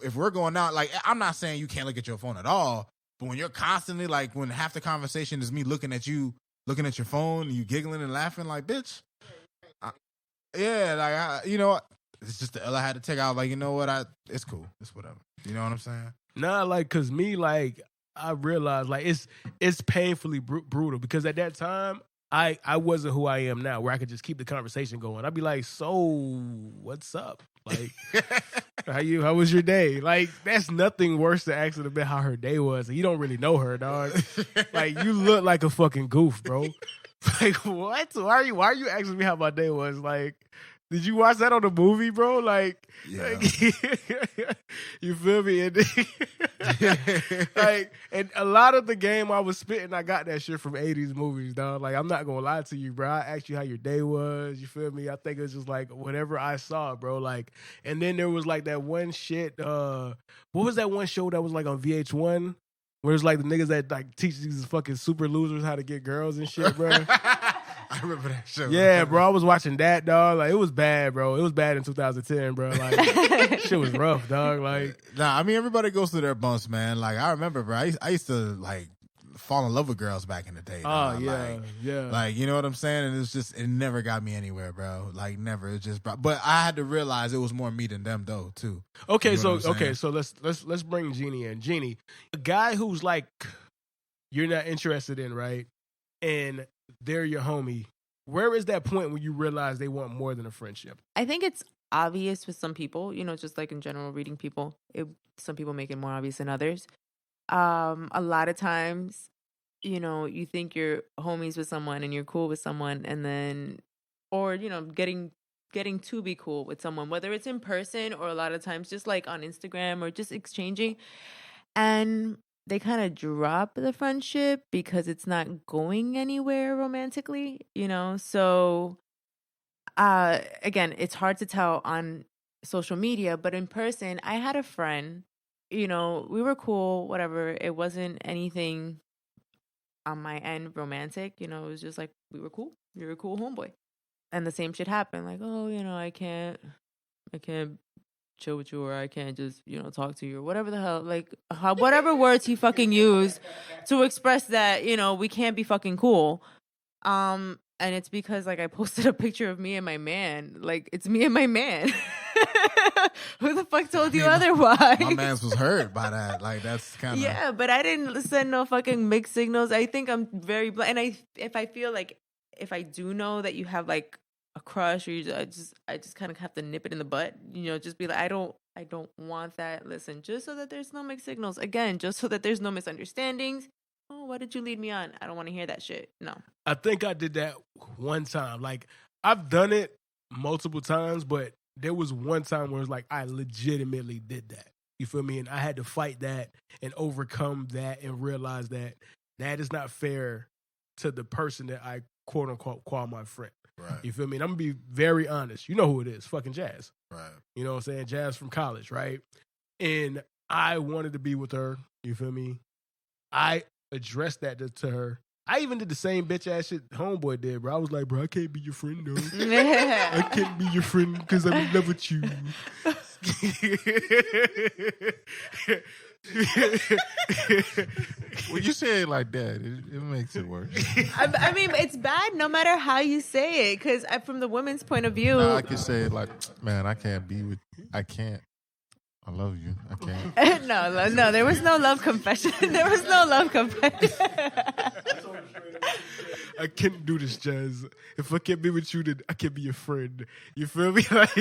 if we're going out, like, I'm not saying you can't look at your phone at all, but when you're constantly, like, when half the conversation is me looking at you, looking at your phone, and you giggling and laughing, like, bitch, Yeah, like you know what? It's just the L I had to take out. Like, you know what? It's cool. It's whatever. You know what I'm saying? Nah, like, cause me, like, I realized, like, it's painfully brutal because at that time, I wasn't who I am now, where I could just keep the conversation going. I'd be like, so what's up? Like, how was your day? Like, that's nothing worse than asking about how her day was. And you don't really know her, dog. Like, you look like a fucking goof, bro. Like, what? Why are you asking me how my day was? Like, did you watch that on the movie, bro? Like, Yeah. You feel me? And like, and a lot of the game I was spitting, I got that shit from 80s movies, dog. Like, I'm not gonna lie to you, bro. I asked you how your day was. You feel me? I think it was just like whatever I saw, bro. Like, and then there was like that one shit. What was that one show that was like on VH1? Where it's like the niggas that like teach these fucking super losers how to get girls and shit, bro. I remember that show. Yeah, bro. I was watching that, dog. Like, it was bad, bro. It was bad in 2010, bro. Like, shit was rough, dog. Like, nah, I mean, everybody goes through their bumps, man. Like, I remember, bro. I used to like fall in love with girls back in the day. oh, dog. yeah, Like, yeah. like, you know what I'm saying? And it's just, it never got me anywhere, bro. Like, never. It just, but I had to realize it was more me than them, though, too. Okay, You know so what I'm saying? so let's bring Jeannie in. Jeannie, a guy who's like you're not interested in, right? And they're your homie. Where is that point when you realize they want more than a friendship? I think it's obvious with some people, just like in general, reading people. Some people make it more obvious than others. A lot of times, you think you're homies with someone and you're cool with someone, and then, or getting to be cool with someone, whether it's in person or a lot of times just like on Instagram or just exchanging, and they kind of drop the friendship because it's not going anywhere romantically, so again, it's hard to tell on social media, but in person, I had a friend, we were cool, whatever. It wasn't anything on my end romantic, it was just like, we were cool. You're a cool homeboy. And the same shit happened. Like, oh, I can't chill with you, or I can't just, talk to you, or whatever the hell, like whatever words he fucking used to express that, we can't be fucking cool. And it's because like I posted a picture of me and my man. Like, it's me and my man. Who the fuck told you otherwise? My man's was hurt by that. Like, that's kind of... Yeah, but I didn't send no fucking mixed signals. I think I'm very and if I feel like, if I do know that you have like a crush, or I just kind of have to nip it in the butt, just be like, I don't want that. Listen, just so that there's no mixed signals. Again, just so that there's no misunderstandings. Oh, what did you lead me on? I don't want to hear that shit. No. I think I did that one time. Like, I've done it multiple times, but there was one time where it's like I legitimately did that. You feel me? And I had to fight that and overcome that and realize that that is not fair to the person that I quote unquote call my friend. Right. You feel me? And I'm gonna be very honest. You know who it is? Fucking Jazz. Right. You know what I'm saying? Jazz from college, right? And I wanted to be with her. You feel me? I addressed that to her. I even did the same bitch ass shit homeboy did, bro. I was like, bro, I can't be your friend, though. I can't be your friend because I'm in love with you. When you say it like that, it makes it worse. I mean, it's bad no matter how you say it, because from the women's point of view. No, I can say it like, man, I can't be with, I can't. I love you. I can't. No, there was no love confession. There was no love confession. I can't do this, Jazz. If I can't be with you, then I can't be your friend. You feel me? Like,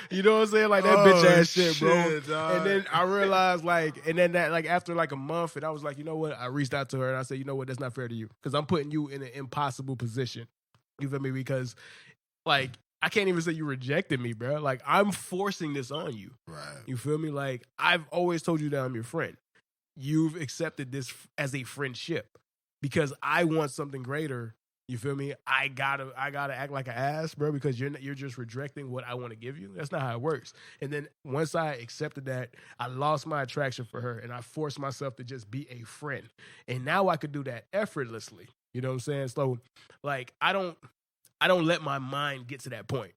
you know what I'm saying? Like that bitch ass shit, bro. Dog. And then I realized, like, and then that, like, after like a month, and I was like, you know what? I reached out to her and I said, you know what? That's not fair to you because I'm putting you in an impossible position. You feel me? Because, like, I can't even say you rejected me, bro. Like, I'm forcing this on you. Right. You feel me? Like, I've always told you that I'm your friend. You've accepted this as a friendship because I want something greater. You feel me? I gotta act like an ass, bro, because you're just rejecting what I want to give you. That's not how it works. And then once I accepted that, I lost my attraction for her and I forced myself to just be a friend. And now I could do that effortlessly. You know what I'm saying? So, like, I don't let my mind get to that point.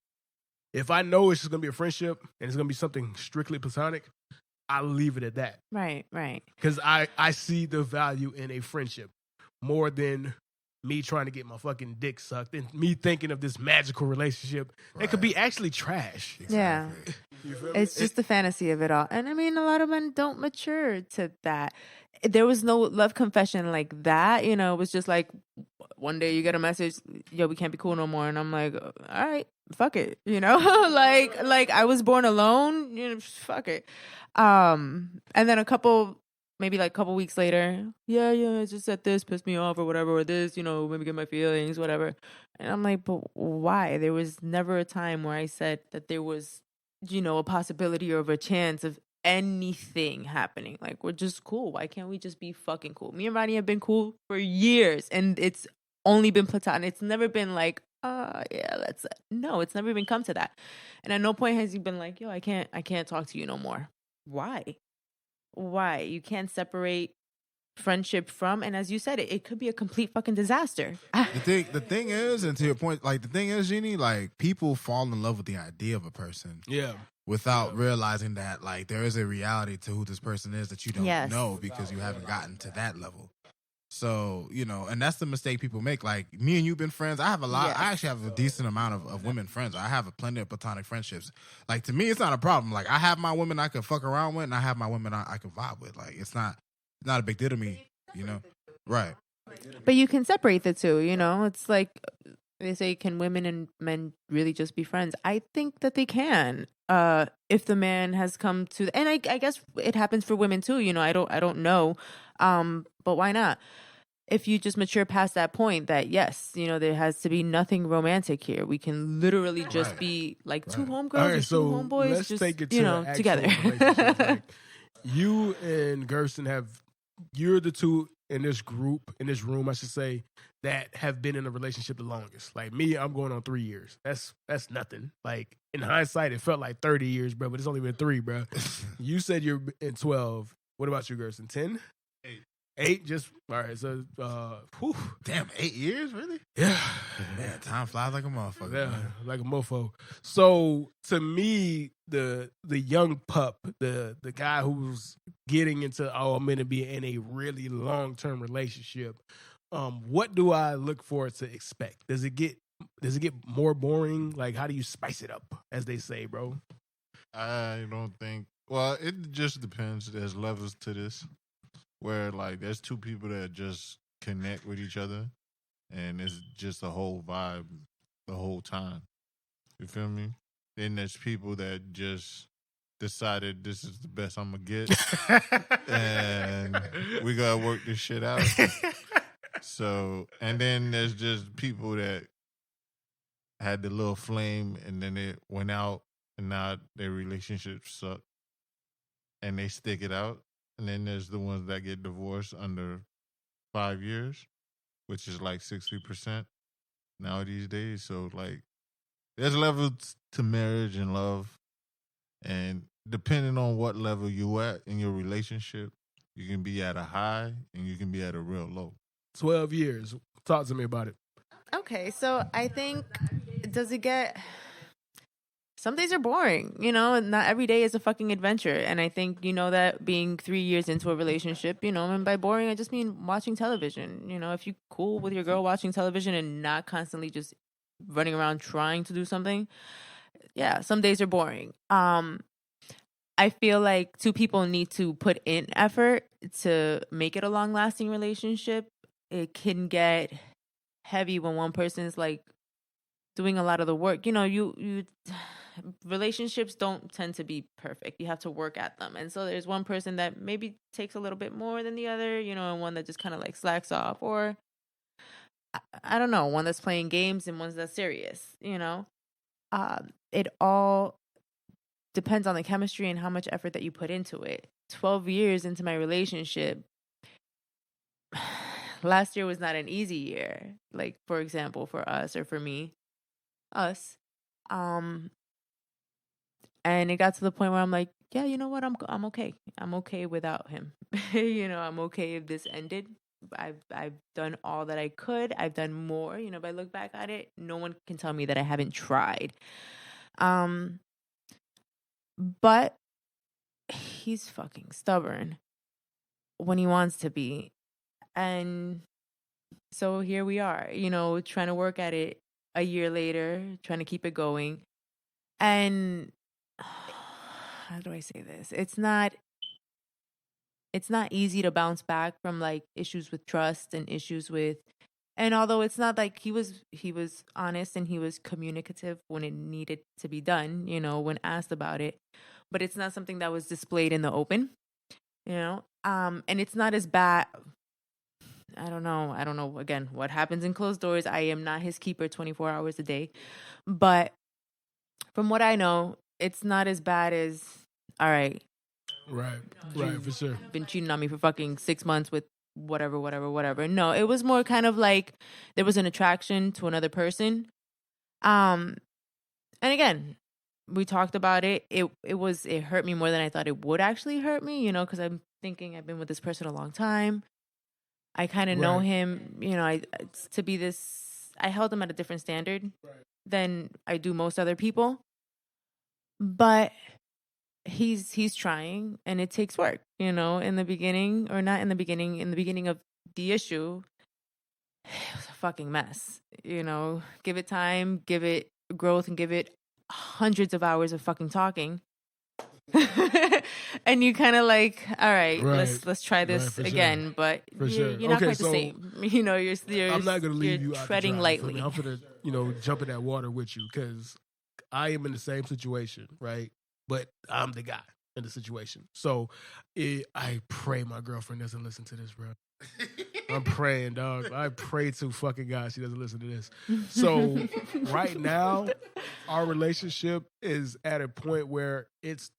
If I know it's just going to be a friendship and it's going to be something strictly platonic, I'll leave it at that. Right. Because I see the value in a friendship more than me trying to get my fucking dick sucked and me thinking of this magical relationship that could be actually trash. Yeah. You feel me? It's just the fantasy of it all. And I mean, a lot of men don't mature to that. There was no love confession like that. You know, it was just like one day you get a message, yo, we can't be cool no more. And I'm like, all right, fuck it. You know, like I was born alone, you know, fuck it. And then maybe like a couple weeks later, yeah, I just said this pissed me off or whatever, or this, you know, maybe get my feelings, whatever. And I'm like, but why? There was never a time where I said that there was, you know, a possibility or of a chance of anything happening. Like, we're just cool. Why can't we just be fucking cool? Me and Ronnie have been cool for years, and it's only been platonic. It's never been like, yeah, no, it's never even come to that. And at no point has he been like, yo, I can't talk to you no more. Why? You can't separate friendship from, and as you said, it could be a complete fucking disaster. The thing is, and to your point, like the thing is, Jeannie, like people fall in love with the idea of a person. Yeah. Without realizing that like there is a reality to who this person is that you don't Yes. know because you haven't gotten to that level. So, you know, and that's the mistake people make. Like me and you've been friends. I have a lot. Yes. I actually have a decent amount of women friends. I have plenty of platonic friendships. Like to me, it's not a problem. Like I have my women I can fuck around with, and I have my women I can vibe with. Like it's not a big deal to me. You know, right? But you can separate the two. You know, it's like they say, can women and men really just be friends? I think that they can. If the man has come to, and I guess it happens for women too. You know, I don't know. But why not? If you just mature past that point, that yes, you know, there has to be nothing romantic here. We can literally just be like two homegirls All right, or so two homeboys, let's just take it to you know, actual together. relationships. Like, you and Gersten you're the two in this group, in this room, I should say, that have been in a relationship the longest. Like me, I'm going on 3 years. That's nothing. Like in hindsight, it felt like 30 years, bro, but it's only been 3, bro. You said you're in 12. What about you, Gersten? 10? 8, just all right. So, Damn, 8 years, really? Yeah, Man, time flies like a motherfucker. yeah, Man. like a mofo. So to me, the young pup, the guy who's getting into I'm gonna be in a really long-term relationship. What do I look for to expect? Does it get more boring? Like, how do you spice it up, as they say, bro? I don't think. Well, it just depends. There's levels to this, where like there's two people that just connect with each other, and it's just a whole vibe the whole time. You feel me? Then there's people that just decided this is the best I'm gonna get, and we gotta work this shit out. So, and then there's just people that had the little flame, and then it went out, and now their relationship suck, and they stick it out. And then there's the ones that get divorced under 5 years, which is like 60% now these days. So like, there's levels to marriage and love, and depending on what level you at in your relationship, you can be at a high and you can be at a real low. 12 years. Talk to me about it. Okay, so I think, does it get... Some days are boring, you know, and not every day is a fucking adventure. And I think, you know, that being 3 years into a relationship, you know, and by boring, I just mean watching television. You know, if you're cool with your girl watching television and not constantly just running around trying to do something, yeah, some days are boring. I feel like two people need to put in effort to make it a long-lasting relationship. It can get heavy when one person is like doing a lot of the work. You know, you relationships don't tend to be perfect. You have to work at them. And so there's one person that maybe takes a little bit more than the other, you know, and one that just kind of like slacks off, or I don't know, one that's playing games and one's that's serious, you know. It all depends on the chemistry and how much effort that you put into it. 12 years into my relationship, last year was not an easy year. Like, for example, for us, or for me, us. And it got to the point where I'm like, yeah, you know what? I'm okay. I'm okay without him. You know, I'm okay if this ended. I've done all that I could. I've done more. You know, if I look back at it, no one can tell me that I haven't tried. But he's fucking stubborn when he wants to be. And So here we are, you know, trying to work at it a year later, trying to keep it going. And how do I say this? It's not easy to bounce back from like issues with trust and issues with, and although it's not like he was honest and he was communicative when it needed to be done, you know, when asked about it, but it's not something that was displayed in the open, you know. And it's not as bad. I don't know again what happens in closed doors. I am not his keeper 24 hours a day, but from what I know, it's not as bad as, all right, Right, for sure. been cheating on me for fucking 6 months with whatever. No, it was more kind of like there was an attraction to another person. And again, we talked about it. It hurt me more than I thought it would actually hurt me, you know, because I'm thinking I've been with this person a long time. I kind of know Right. him, you know, I held him at a different standard than I do most other people. But he's trying, and it takes work, you know. In the beginning, or not in the beginning of the issue, it was a fucking mess, you know. Give it time, give it growth, and give it hundreds of hours of fucking talking. And you kind of like, all right, let's try this for again, sure. but For you're sure. not Okay, quite the so same, you know. You're I'm not gonna leave you're you out treading to dry, you feel lightly. me? I'm gonna, you know, jump in that water with you because I am in the same situation, right? But I'm the guy in the situation. So I pray my girlfriend doesn't listen to this, bro. I'm praying, dog. I pray to fucking God she doesn't listen to this. So right now, our relationship is at a point where it's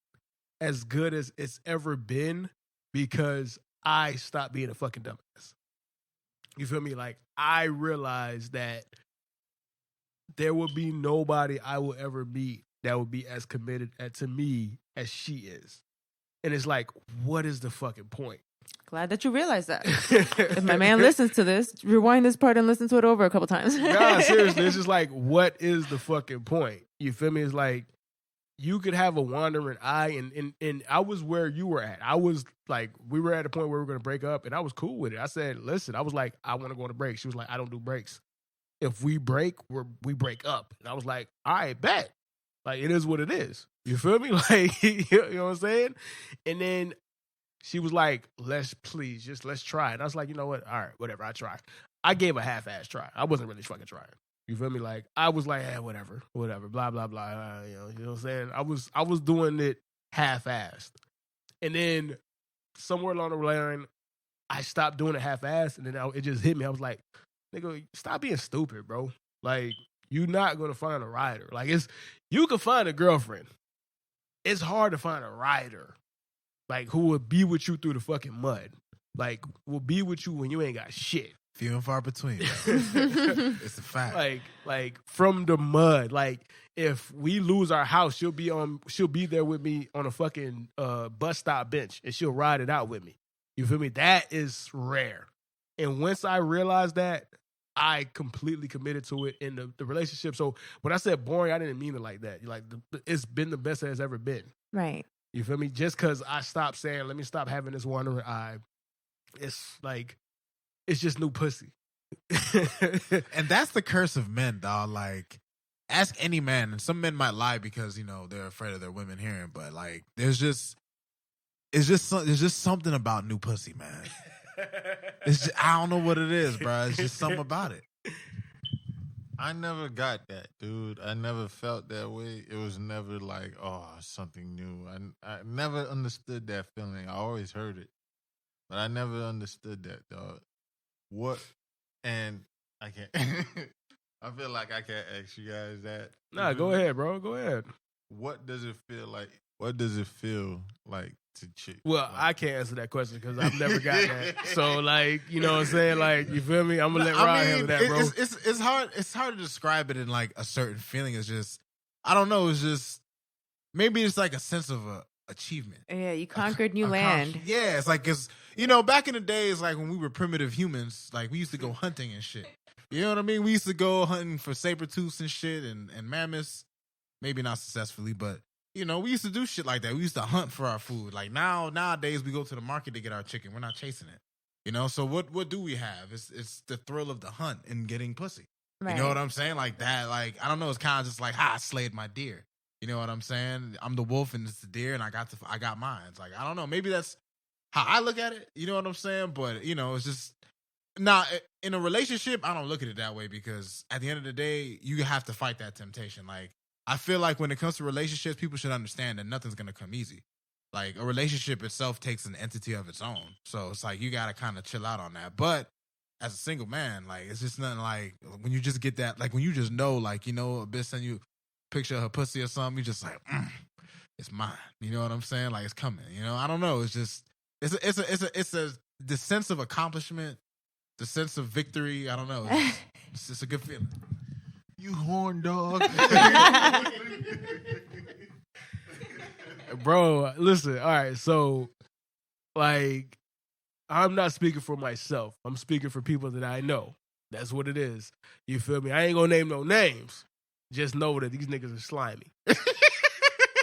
as good as it's ever been because I stopped being a fucking dumbass. You feel me? Like, I realized that there will be nobody I will ever meet that will be as committed to me as she is. And it's like, what is the fucking point? Glad that you realized that. If my man listens to this, rewind this part and listen to it over a couple times. Nah, seriously, it's just like, what is the fucking point? You feel me? It's like, you could have a wandering eye, and I was where you were at. I was like, we were at a point where we were going to break up, and I was cool with it. I said, listen, I was like, I want to go on a break. She was like, I don't do breaks. If we break, we break up. And I was like, all right, bet. Like, it is what it is. You feel me? Like, you know what I'm saying? And then she was like, let's try. And I was like, you know what? All right, whatever, I try. I gave a half-ass try. I wasn't really fucking trying. You feel me? Like, I was like, whatever, blah, blah, blah. You know what I'm saying? I was doing it half-assed. And then somewhere along the line, I stopped doing it half-assed, and then it just hit me. I was like, nigga, stop being stupid, bro. Like, you're not going to find a rider. Like, you can find a girlfriend. It's hard to find a rider, like, who will be with you through the fucking mud. Like, will be with you when you ain't got shit. Few and far between. It's a fact. Like from the mud. Like, if we lose our house, she'll be there with me on a fucking bus stop bench, and she'll ride it out with me. You feel me? That is rare. And once I realized that, I completely committed to it in the relationship. So when I said boring, I didn't mean it like that. Like, it's been the best it has ever been. Right. You feel me? Just because I stopped saying, let me stop having this wandering eye, it's like, it's just new pussy. And that's the curse of men, dog. Like, ask any man, and some men might lie because, you know, they're afraid of their women hearing, but like, there's just something about new pussy, man. I don't know what it is, bro. It's just something about it. I never got that, dude. I never felt that way. It was never like, oh, something new. I never understood that feeling. I always heard it, but I never understood that, dog. What? And I can't. I feel like I can't ask you guys that. Nah, go ahead, bro. Go ahead. What does it feel like? What does it feel like to cheat? Well, like, I can't answer that question because I've never got that. So, like, you know what I'm saying? Like, you feel me? I'm gonna let Ryan handle that, bro. It's hard. It's hard to describe it in like a certain feeling. It's just, I don't know. It's just, maybe it's like a sense of achievement. Yeah, you conquered new land. Yeah, it's like, it's, you know, back in the days, like when we were primitive humans, like we used to go hunting and shit. You know what I mean? We used to go hunting for saber-tooths and shit and mammoths. Maybe not successfully, but you know, we used to do shit like that. We used to hunt for our food. Like nowadays we go to the market to get our chicken. We're not chasing it. You know, so what do we have? It's the thrill of the hunt and getting pussy. Right. You know what I'm saying? Like that, like, I don't know, it's kind of just like, I slayed my deer. You know what I'm saying? I'm the wolf and it's the deer and I got mine. It's like, I don't know, maybe that's how I look at it. You know what I'm saying? But, you know, it's just, in a relationship, I don't look at it that way because at the end of the day, you have to fight that temptation. Like, I feel like when it comes to relationships, people should understand that nothing's going to come easy. Like, a relationship itself takes an entity of its own. So it's like, you got to kind of chill out on that. But as a single man, like, it's just nothing like when you just get that, like, when you just know, like, you know, a bitch send you a picture of her pussy or something, you just like, it's mine. You know what I'm saying? Like, it's coming. You know, I don't know. It's just, the sense of accomplishment, the sense of victory. I don't know. It's just a good feeling. You horn dog. Bro, listen. All right, so like, I'm not speaking for myself. I'm speaking for people that I know. That's what it is. You feel me? I ain't gonna name no names. Just know that these niggas are slimy.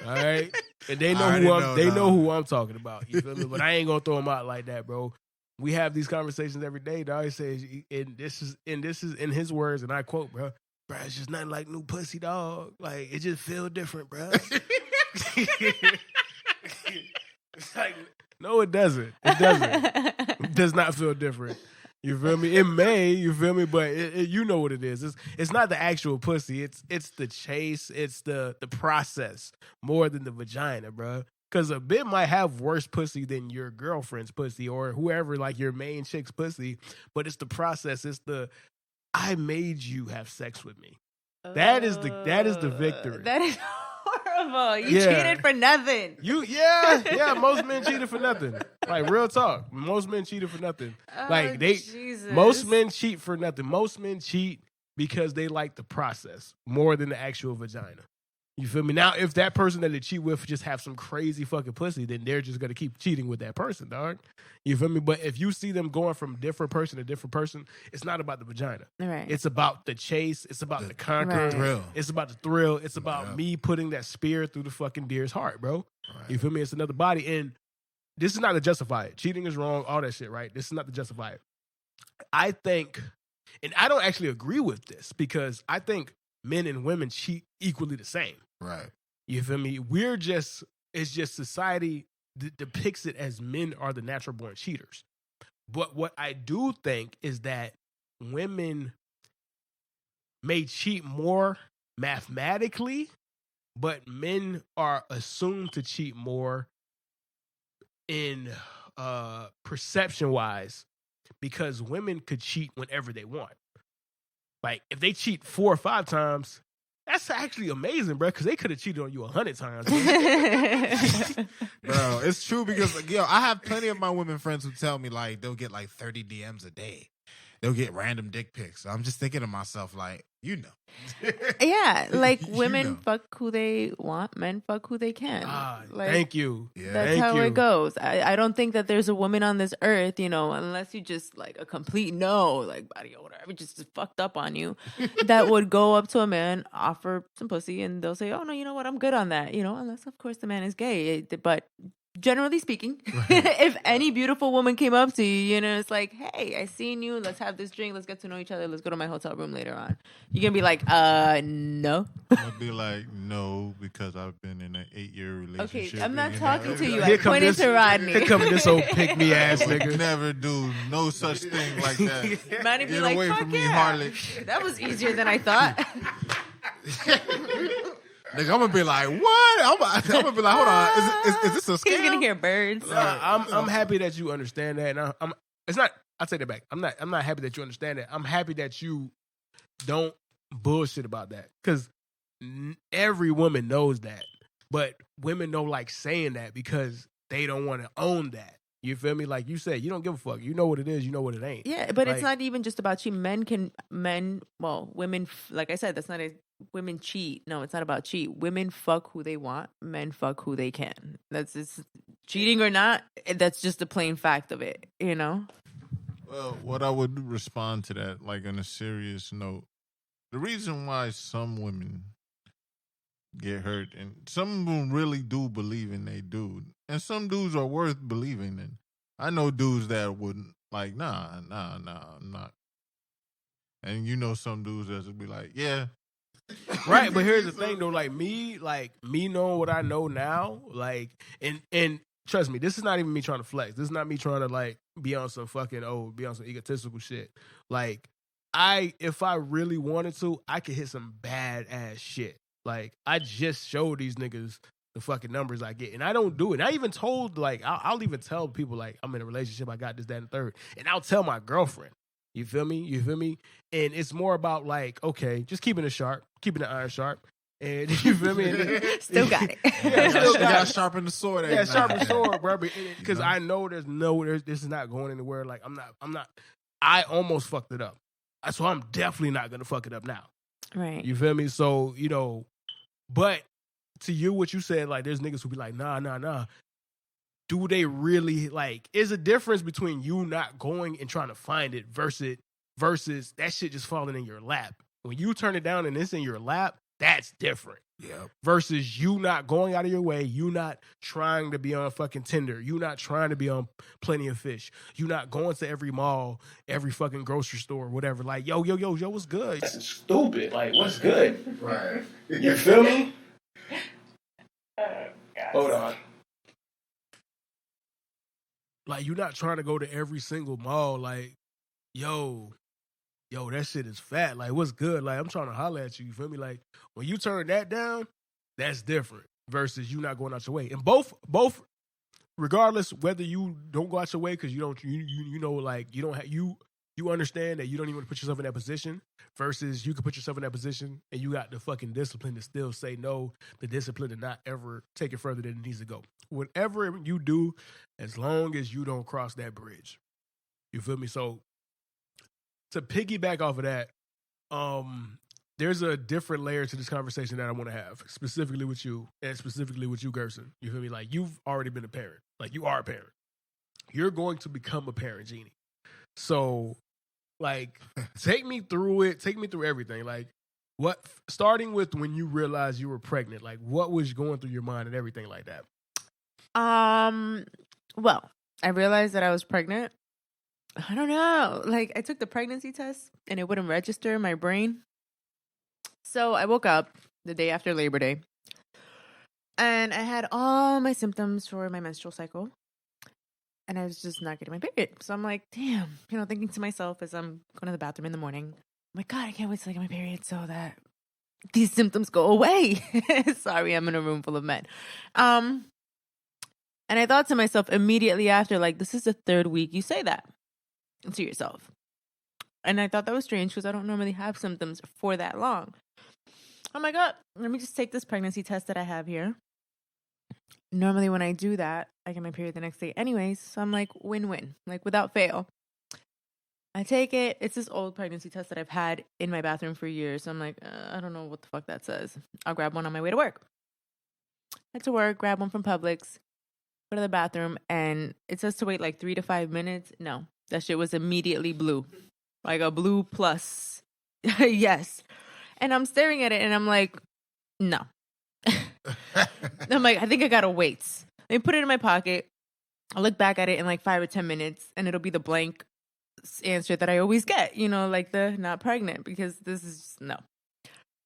All right, and they know who I'm talking about. You feel me? But I ain't gonna throw them out like that, bro. We have these conversations every day. Dog, he says, and this is in his words, and I quote, bro. Bro, it's just nothing like new pussy, dog. Like, it just feel different, bro. It's like, no, it doesn't. It doesn't. It does not feel different. You feel me? It may, you feel me? But you know what it is. It's not the actual pussy. It's the chase. It's the process more than the vagina, bro. Because a bit might have worse pussy than your girlfriend's pussy or whoever, like your main chick's pussy. But it's the process. It's the, I made you have sex with me. That is the victory. That is horrible. You cheated for nothing. Most men cheated for nothing. Like, real talk. Most men cheated for nothing. Like, Jesus. Most men cheat for nothing. Most men cheat because they like the process more than the actual vagina. You feel me? Now, if that person that they cheat with just have some crazy fucking pussy, then they're just going to keep cheating with that person, dog. You feel me? But if you see them going from different person to different person, it's not about the vagina. Right. It's about the chase. It's about the conquer. Right. Thrill. It's about the thrill. It's about me putting that spear through the fucking deer's heart, bro. Right. You feel me? It's another body. And this is not to justify it. Cheating is wrong, all that shit, right? This is not to justify it. I think, and I don't actually agree with this because I think men and women cheat equally the same. Right. You feel me? It's just society depicts it as men are the natural born cheaters. But what I do think is that women may cheat more mathematically, but men are assumed to cheat more in perception wise because women could cheat whenever they want. Like, if they cheat 4 or 5 times, that's actually amazing, bro, because they could have cheated on you 100 times. Bro, it's true because, like, I have plenty of my women friends who tell me, like, they'll get, like, 30 DMs a day. They'll get random dick pics. So I'm just thinking to myself, like, you know. Yeah, like, women know. fuck who they want, men fuck who they can. Like, thank you. Yeah. That's how it goes. I don't think that there's a woman on this earth, you know, unless you just like a complete no, like body or whatever, just fucked up on you, that would go up to a man, offer some pussy, and they'll say, oh, no, you know what, I'm good on that, you know, unless, of course, the man is gay. But generally speaking, if any beautiful woman came up to you, you know, it's like, hey, I seen you. Let's have this drink. Let's get to know each other. Let's go to my hotel room later on. You're going to be like, no. I'm going to be like, no, because I've been in an 8-year relationship. Okay, I'm not and talking to you. Here I pointed to Rodney. Here come this old pick-me-ass I would nigga. never do no such thing like that. Rodney be Get like, away fuck from me, yeah. harlot. That was easier than I thought. Nigga, I'm gonna be like, what? I'm gonna be like, hold on, is this a scam? He's gonna hear birds. I'm happy that you understand that, and it's not. I take that back. I'm not happy that you understand that. I'm happy that you don't bullshit about that because every woman knows that, but women don't like saying that because they don't want to own that. You feel me? Like you said, you don't give a fuck. You know what it is. You know what it ain't. Yeah, but like, it's not even just about cheating. Women, like I said, that's not a women cheat. No, it's not about cheat. Women fuck who they want. Men fuck who they can. That's just cheating or not. That's just the plain fact of it. You know. Well, what I would respond to that, like on a serious note, the reason why some women get hurt, and some of them really do believe in they dude, and some dudes are worth believing in. I know dudes that would Like, nah, I'm not. And you know some dudes that just be like, yeah. Right, but here's the thing though, like me knowing what I know now, like and trust me, this is not even me trying to flex. This is not me trying to like be on some egotistical shit. Like if I really wanted to, I could hit some bad ass shit. Like I just showed these niggas the fucking numbers I get, and I don't do it. And I even told like I'll even tell people like I'm in a relationship, I got this, that, and third, and I'll tell my girlfriend. You feel me? And it's more about like, okay, just keeping it sharp, keeping the iron sharp. And you feel me? Still got it. Yeah, still You got gotta it. sharpen the sword. Yeah, sharpen night. sword, bro. Because I know this is not going anywhere. Like I'm not. I almost fucked it up, so I'm definitely not gonna fuck it up now. Right. You feel me? So but to you, what you said, like there's niggas who be like, nah. Do they really like? Is a difference between you not going and trying to find it versus that shit just falling in your lap. When you turn it down and it's in your lap, that's different. Yeah. Versus you not going out of your way, you not trying to be on fucking Tinder, you not trying to be on Plenty of Fish, you not going to every mall, every fucking grocery store, whatever. Like yo, what's good? That's stupid. Like what's good? Right. You feel me? Hold on. Like, you're not trying to go to every single mall. Like, yo, that shit is fat. Like, what's good? Like, I'm trying to holler at you. You feel me? Like, when you turn that down, that's different versus you not going out your way. And both, regardless whether you don't go out your way because you don't, you know, like you don't have you understand that you don't even want to put yourself in that position versus you can put yourself in that position and you got the fucking discipline to still say no, the discipline to not ever take it further than it needs to go. Whatever you do, as long as you don't cross that bridge. You feel me? So to piggyback off of that, there's a different layer to this conversation that I want to have, specifically with you and specifically with you, Gerson. You feel me? Like you've already been a parent. Like you are a parent. You're going to become a parent, Jeannie. So like, take me through it. Take me through everything. Like, starting with when you realized you were pregnant, like, what was going through your mind and everything like that? Well, I realized that I was pregnant. I don't know. Like, I took the pregnancy test and it wouldn't register in my brain. So I woke up the day after Labor Day and I had all my symptoms for my menstrual cycle. And I was just not getting my period. So I'm like, damn, thinking to myself as I'm going to the bathroom in the morning, I'm like, God, I can't wait to get my period so that these symptoms go away. Sorry, I'm in a room full of men. And I thought to myself immediately after, like, this is the third week you say that to yourself. And I thought that was strange because I don't normally have symptoms for that long. I'm like, oh, let me just take this pregnancy test that I have here. Normally when I do that, I get my period the next day anyways. So I'm like, win-win, like without fail. I take it. It's this old pregnancy test that I've had in my bathroom for years. So I'm like, I don't know what the fuck that says. I'll grab one on my way to work. Head to work, grab one from Publix, go to the bathroom, and it says to wait like 3 to 5 minutes. No, that shit was immediately blue. Like a blue plus. Yes. And I'm staring at it and I'm like, no. I'm like, I think I gotta wait. Let me put it in my pocket. I'll look back at it in like 5 or 10 minutes and it'll be the blank answer that I always get, like the not pregnant, because this is just, no.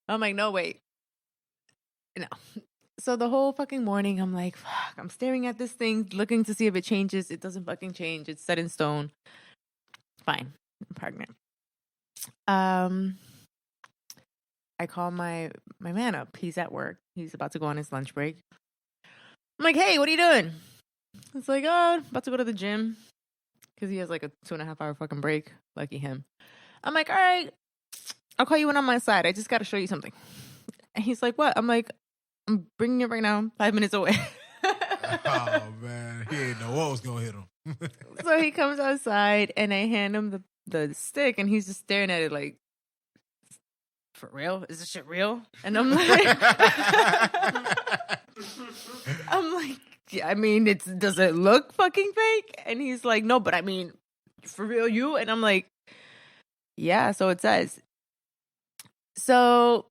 I'm like, no, wait. No. So the whole fucking morning, I'm like, fuck, I'm staring at this thing, looking to see if it changes. It doesn't fucking change. It's set in stone. Fine. I'm pregnant. I call my man up. He's at work. He's about to go on his lunch break. I'm like, hey, what are you doing? It's like, oh, about to go to the gym. Because he has like a 2.5 hour fucking break. Lucky him. I'm like, all right, I'll call you when I'm on my side. I just got to show you something. And he's like, what? I'm like, I'm bringing it right now, 5 minutes away. Oh, man. He didn't know what was going to hit him. So he comes outside and I hand him the stick and he's just staring at it like, for real? Is this shit real? And I'm like, yeah, I mean, does it look fucking fake? And he's like, no, but I mean, for real, you? And I'm like, yeah, so it says. So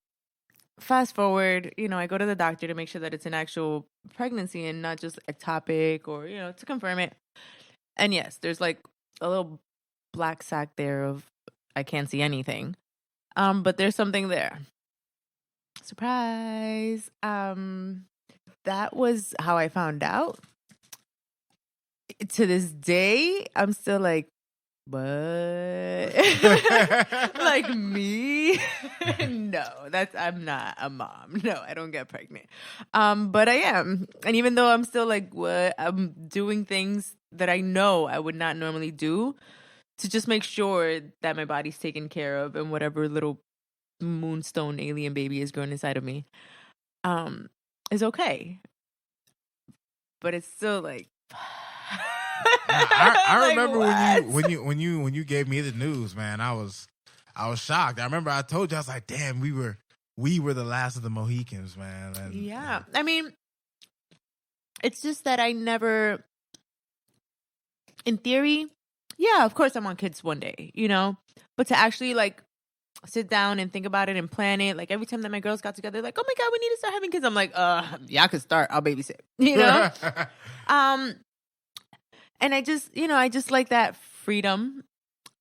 fast forward, I go to the doctor to make sure that it's an actual pregnancy and not just ectopic or, to confirm it. And yes, there's like a little black sack there of I can't see anything. But there's something there. Surprise. That was how I found out. To this day, I'm still like, what? Like me? No, I'm not a mom. No, I don't get pregnant. But I am. And even though I'm still like, what? I'm doing things that I know I would not normally do to just make sure that my body's taken care of and whatever little moonstone alien baby is growing inside of me is okay. But it's still like I like, remember what? when you gave me the news, man. I was shocked. I remember I told you, I was like, damn, we were the last of the Mohicans, man. And, yeah. I mean, it's just that I never, in theory, yeah, of course I want kids one day, you know? But to actually like sit down and think about it and plan it, like every time that my girls got together, like, oh my God, we need to start having kids. I'm like, yeah, I could start. I'll babysit, you know? And I just like that freedom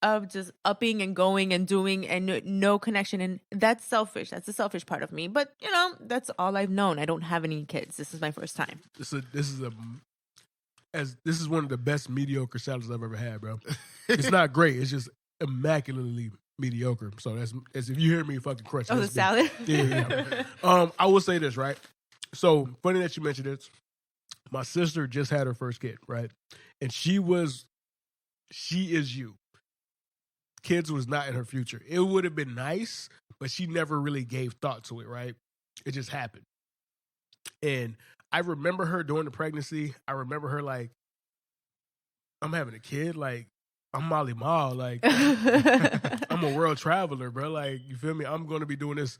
of just upping and going and doing and no connection. And that's selfish. That's the selfish part of me. But, you know, that's all I've known. I don't have any kids. This is my first time. This is one of the best mediocre salads I've ever had, bro. It's not great. It's just immaculately mediocre. So that's if you hear me fucking crunch. Oh, the salad? Yeah. I will say this, right? So funny that you mentioned this. My sister just had her first kid, right? And she is you. Kids was not in her future. It would have been nice, but she never really gave thought to it, right? It just happened. And I remember her during the pregnancy. I remember her like, I'm having a kid. Like, I'm Molly Mall. Like, I'm a world traveler, bro. Like, you feel me? I'm going to be doing this.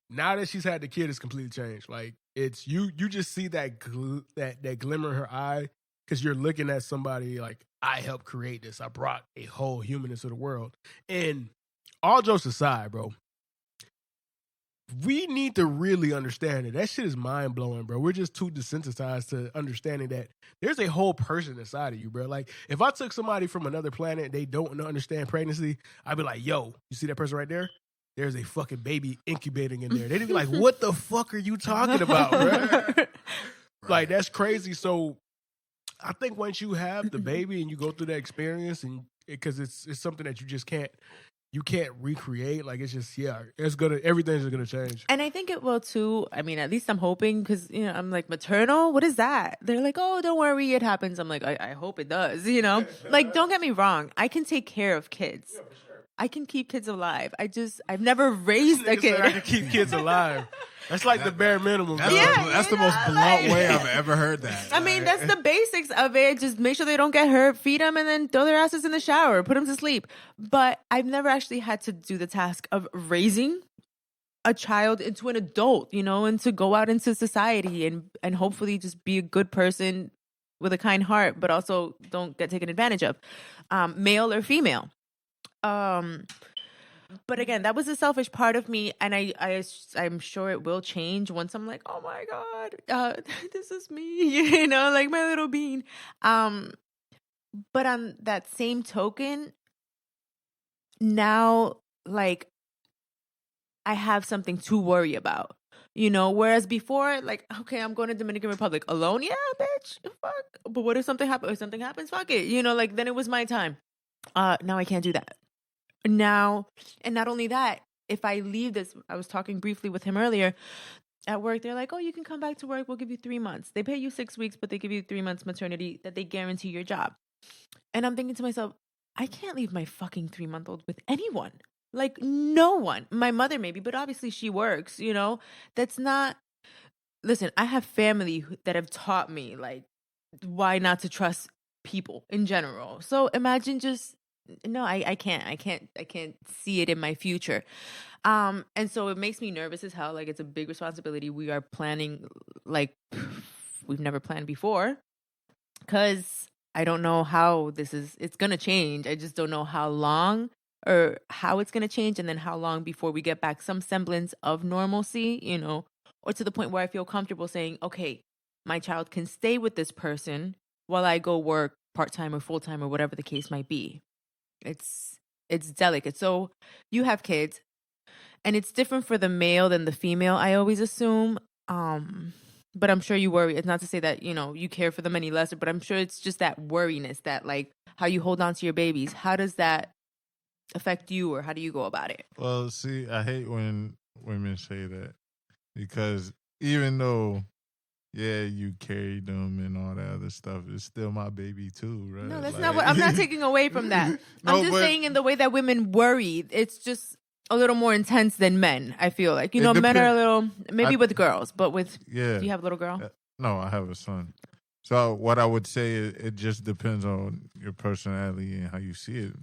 Now that she's had the kid, it's completely changed. Like, it's you just see that glimmer in her eye because you're looking at somebody like, I helped create this. I brought a whole human into the world. And all jokes aside, bro, we need to really understand it. That shit is mind-blowing, bro. We're just too desensitized to understanding that there's a whole person inside of you, bro. Like, if I took somebody from another planet and they don't understand pregnancy, I'd be like, yo, you see that person right there? There's a fucking baby incubating in there. They'd be like, what the fuck are you talking about, bro? Like, that's crazy. So I think once you have the baby and you go through that experience, and because it's something that you just can't recreate. Like, it's just, yeah, everything's gonna change. And I think it will too. I mean, at least I'm hoping, because, you know, I'm like, maternal? What is that? They're like, oh, don't worry, it happens. I'm like, I hope it does, you know? Like, don't get me wrong. I can take care of kids. Yeah, for sure. I can keep kids alive. I've never raised a kid. I can keep kids alive. That's like the bare minimum. That's the most blunt way I've ever heard that. I mean, that's the basics of it. Just make sure they don't get hurt, feed them, and then throw their asses in the shower, put them to sleep. But I've never actually had to do the task of raising a child into an adult, you know, and to go out into society and hopefully just be a good person with a kind heart, but also don't get taken advantage of, male or female. But again, that was a selfish part of me, and I'm sure it will change once I'm like, oh my God, this is me, you know, like my little bean. But on that same token, now, like, I have something to worry about, you know, whereas before, like, okay, I'm going to Dominican Republic alone. Yeah, bitch, fuck. But what if something happens? If something happens, fuck it. You know, like, then it was my time. Now I can't do that. Now, and not only that, if I leave this, I was talking briefly with him earlier at work. They're like, oh, you can come back to work. We'll give you 3 months. They pay you 6 weeks, but they give you 3 months maternity that they guarantee your job. And I'm thinking to myself, I can't leave my fucking 3-month-old with anyone. Like, no one. My mother maybe, but obviously she works, you know. That's not, listen, I have family that have taught me, like, why not to trust people in general. So imagine just, no, I can't see it in my future. And so it makes me nervous as hell. Like, it's a big responsibility. We are planning like we've never planned before, because I don't know how it's going to change. I just don't know how long or how it's going to change, and then how long before we get back some semblance of normalcy, you know, or to the point where I feel comfortable saying, okay, my child can stay with this person while I go work part-time or full-time or whatever the case might be. It's delicate. So you have kids, and it's different for the male than the female, I always assume. But I'm sure you worry. It's not to say that, you care for them any less, but I'm sure it's just that worriness, that like how you hold on to your babies. How does that affect you, or how do you go about it? Well, see, I hate when women say that, because even though, yeah, you carried them and all that other stuff, it's still my baby too, right? No, that's not what I'm not taking away from that. No, I'm just saying in the way that women worry, it's just a little more intense than men, I feel like. Men are a little, maybe with girls, but with, yeah. Do you have a little girl? No, I have a son. So what I would say is it just depends on your personality and how you see it.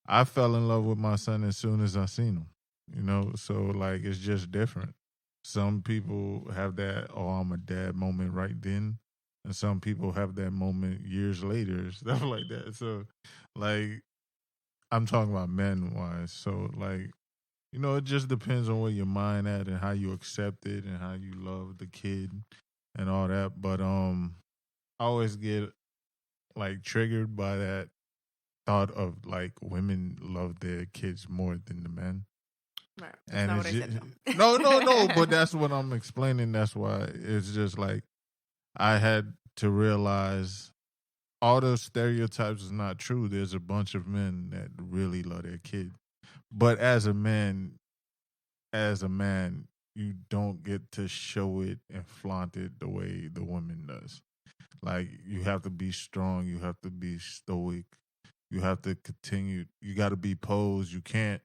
I fell in love with my son as soon as I seen him, so like it's just different. Some people have that, oh, I'm a dad moment right then. And some people have that moment years later, stuff like that. So like, I'm talking about men wise. So like, it just depends on where your mind at and how you accept it and how you love the kid and all that. But I always get like triggered by that thought of like women love their kids more than the men. Right. That's And not what it's I said, no, but that's what I'm explaining. That's why it's just like I had to realize all those stereotypes is not true. There's a bunch of men that really love their kid. But as a man, you don't get to show it and flaunt it the way the woman does. Like, you have to be strong. You have to be stoic. You have to continue. You got to be posed. You can't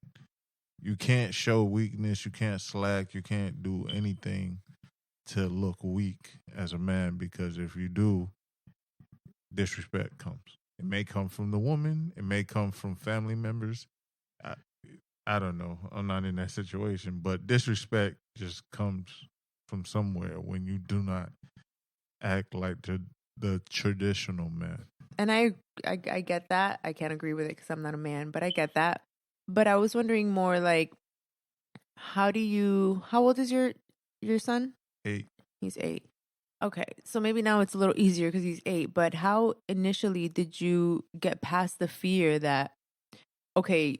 show weakness. You can't slack. You can't do anything to look weak as a man, because if you do, disrespect comes. It may come from the woman. It may come from family members. I don't know. I'm not in that situation, but disrespect just comes from somewhere when you do not act like the traditional man. And I get that. I can't agree with it because I'm not a man, but I get that. But I was wondering more like, how old is your son? 8. He's 8. Okay. So maybe now it's a little easier because he's 8, but how initially did you get past the fear that, okay,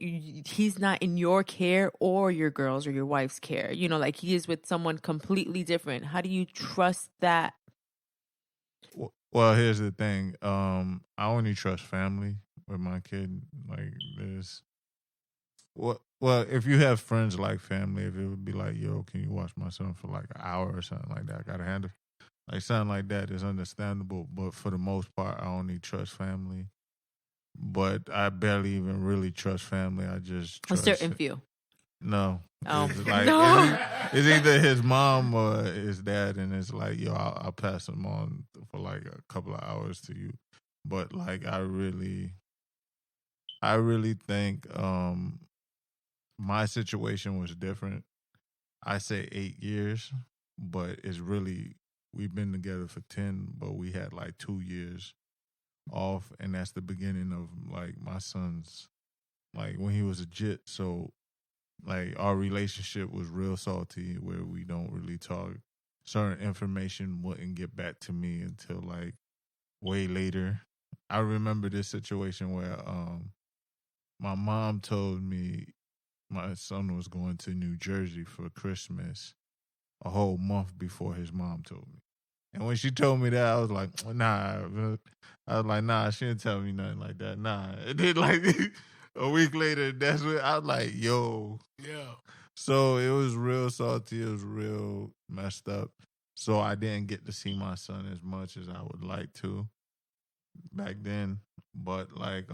he's not in your care or your girl's or your wife's care, like he is with someone completely different. How do you trust that? Well, here's the thing. I only trust family with my kid. Like, there's... Well, if you have friends like family, if it would be like, yo, can you watch my son for like an hour or something like that, I got to handle. Like, something like that is understandable. But for the most part, I only trust family. But I barely even really trust family. I just trust... A certain few. No. Oh. It's like, No. it's either his mom or his dad, and it's like, yo, I'll pass him on for like a couple of hours to you. But like, I really think my situation was different. I say 8 years, but it's really, we've been together for 10, but we had like 2 years off, and that's the beginning of like my son's, like when he was a jit. So like our relationship was real salty, where we don't really talk. Certain information wouldn't get back to me until like way later. I remember this situation where my mom told me my son was going to New Jersey for Christmas a whole month before his mom told me. And when she told me that, I was like, nah. I was like, nah, she didn't tell me nothing like that. Nah. And then like a week later, that's when I was like, yo. Yeah. So it was real salty. It was real messed up. So I didn't get to see my son as much as I would like to back then. But like,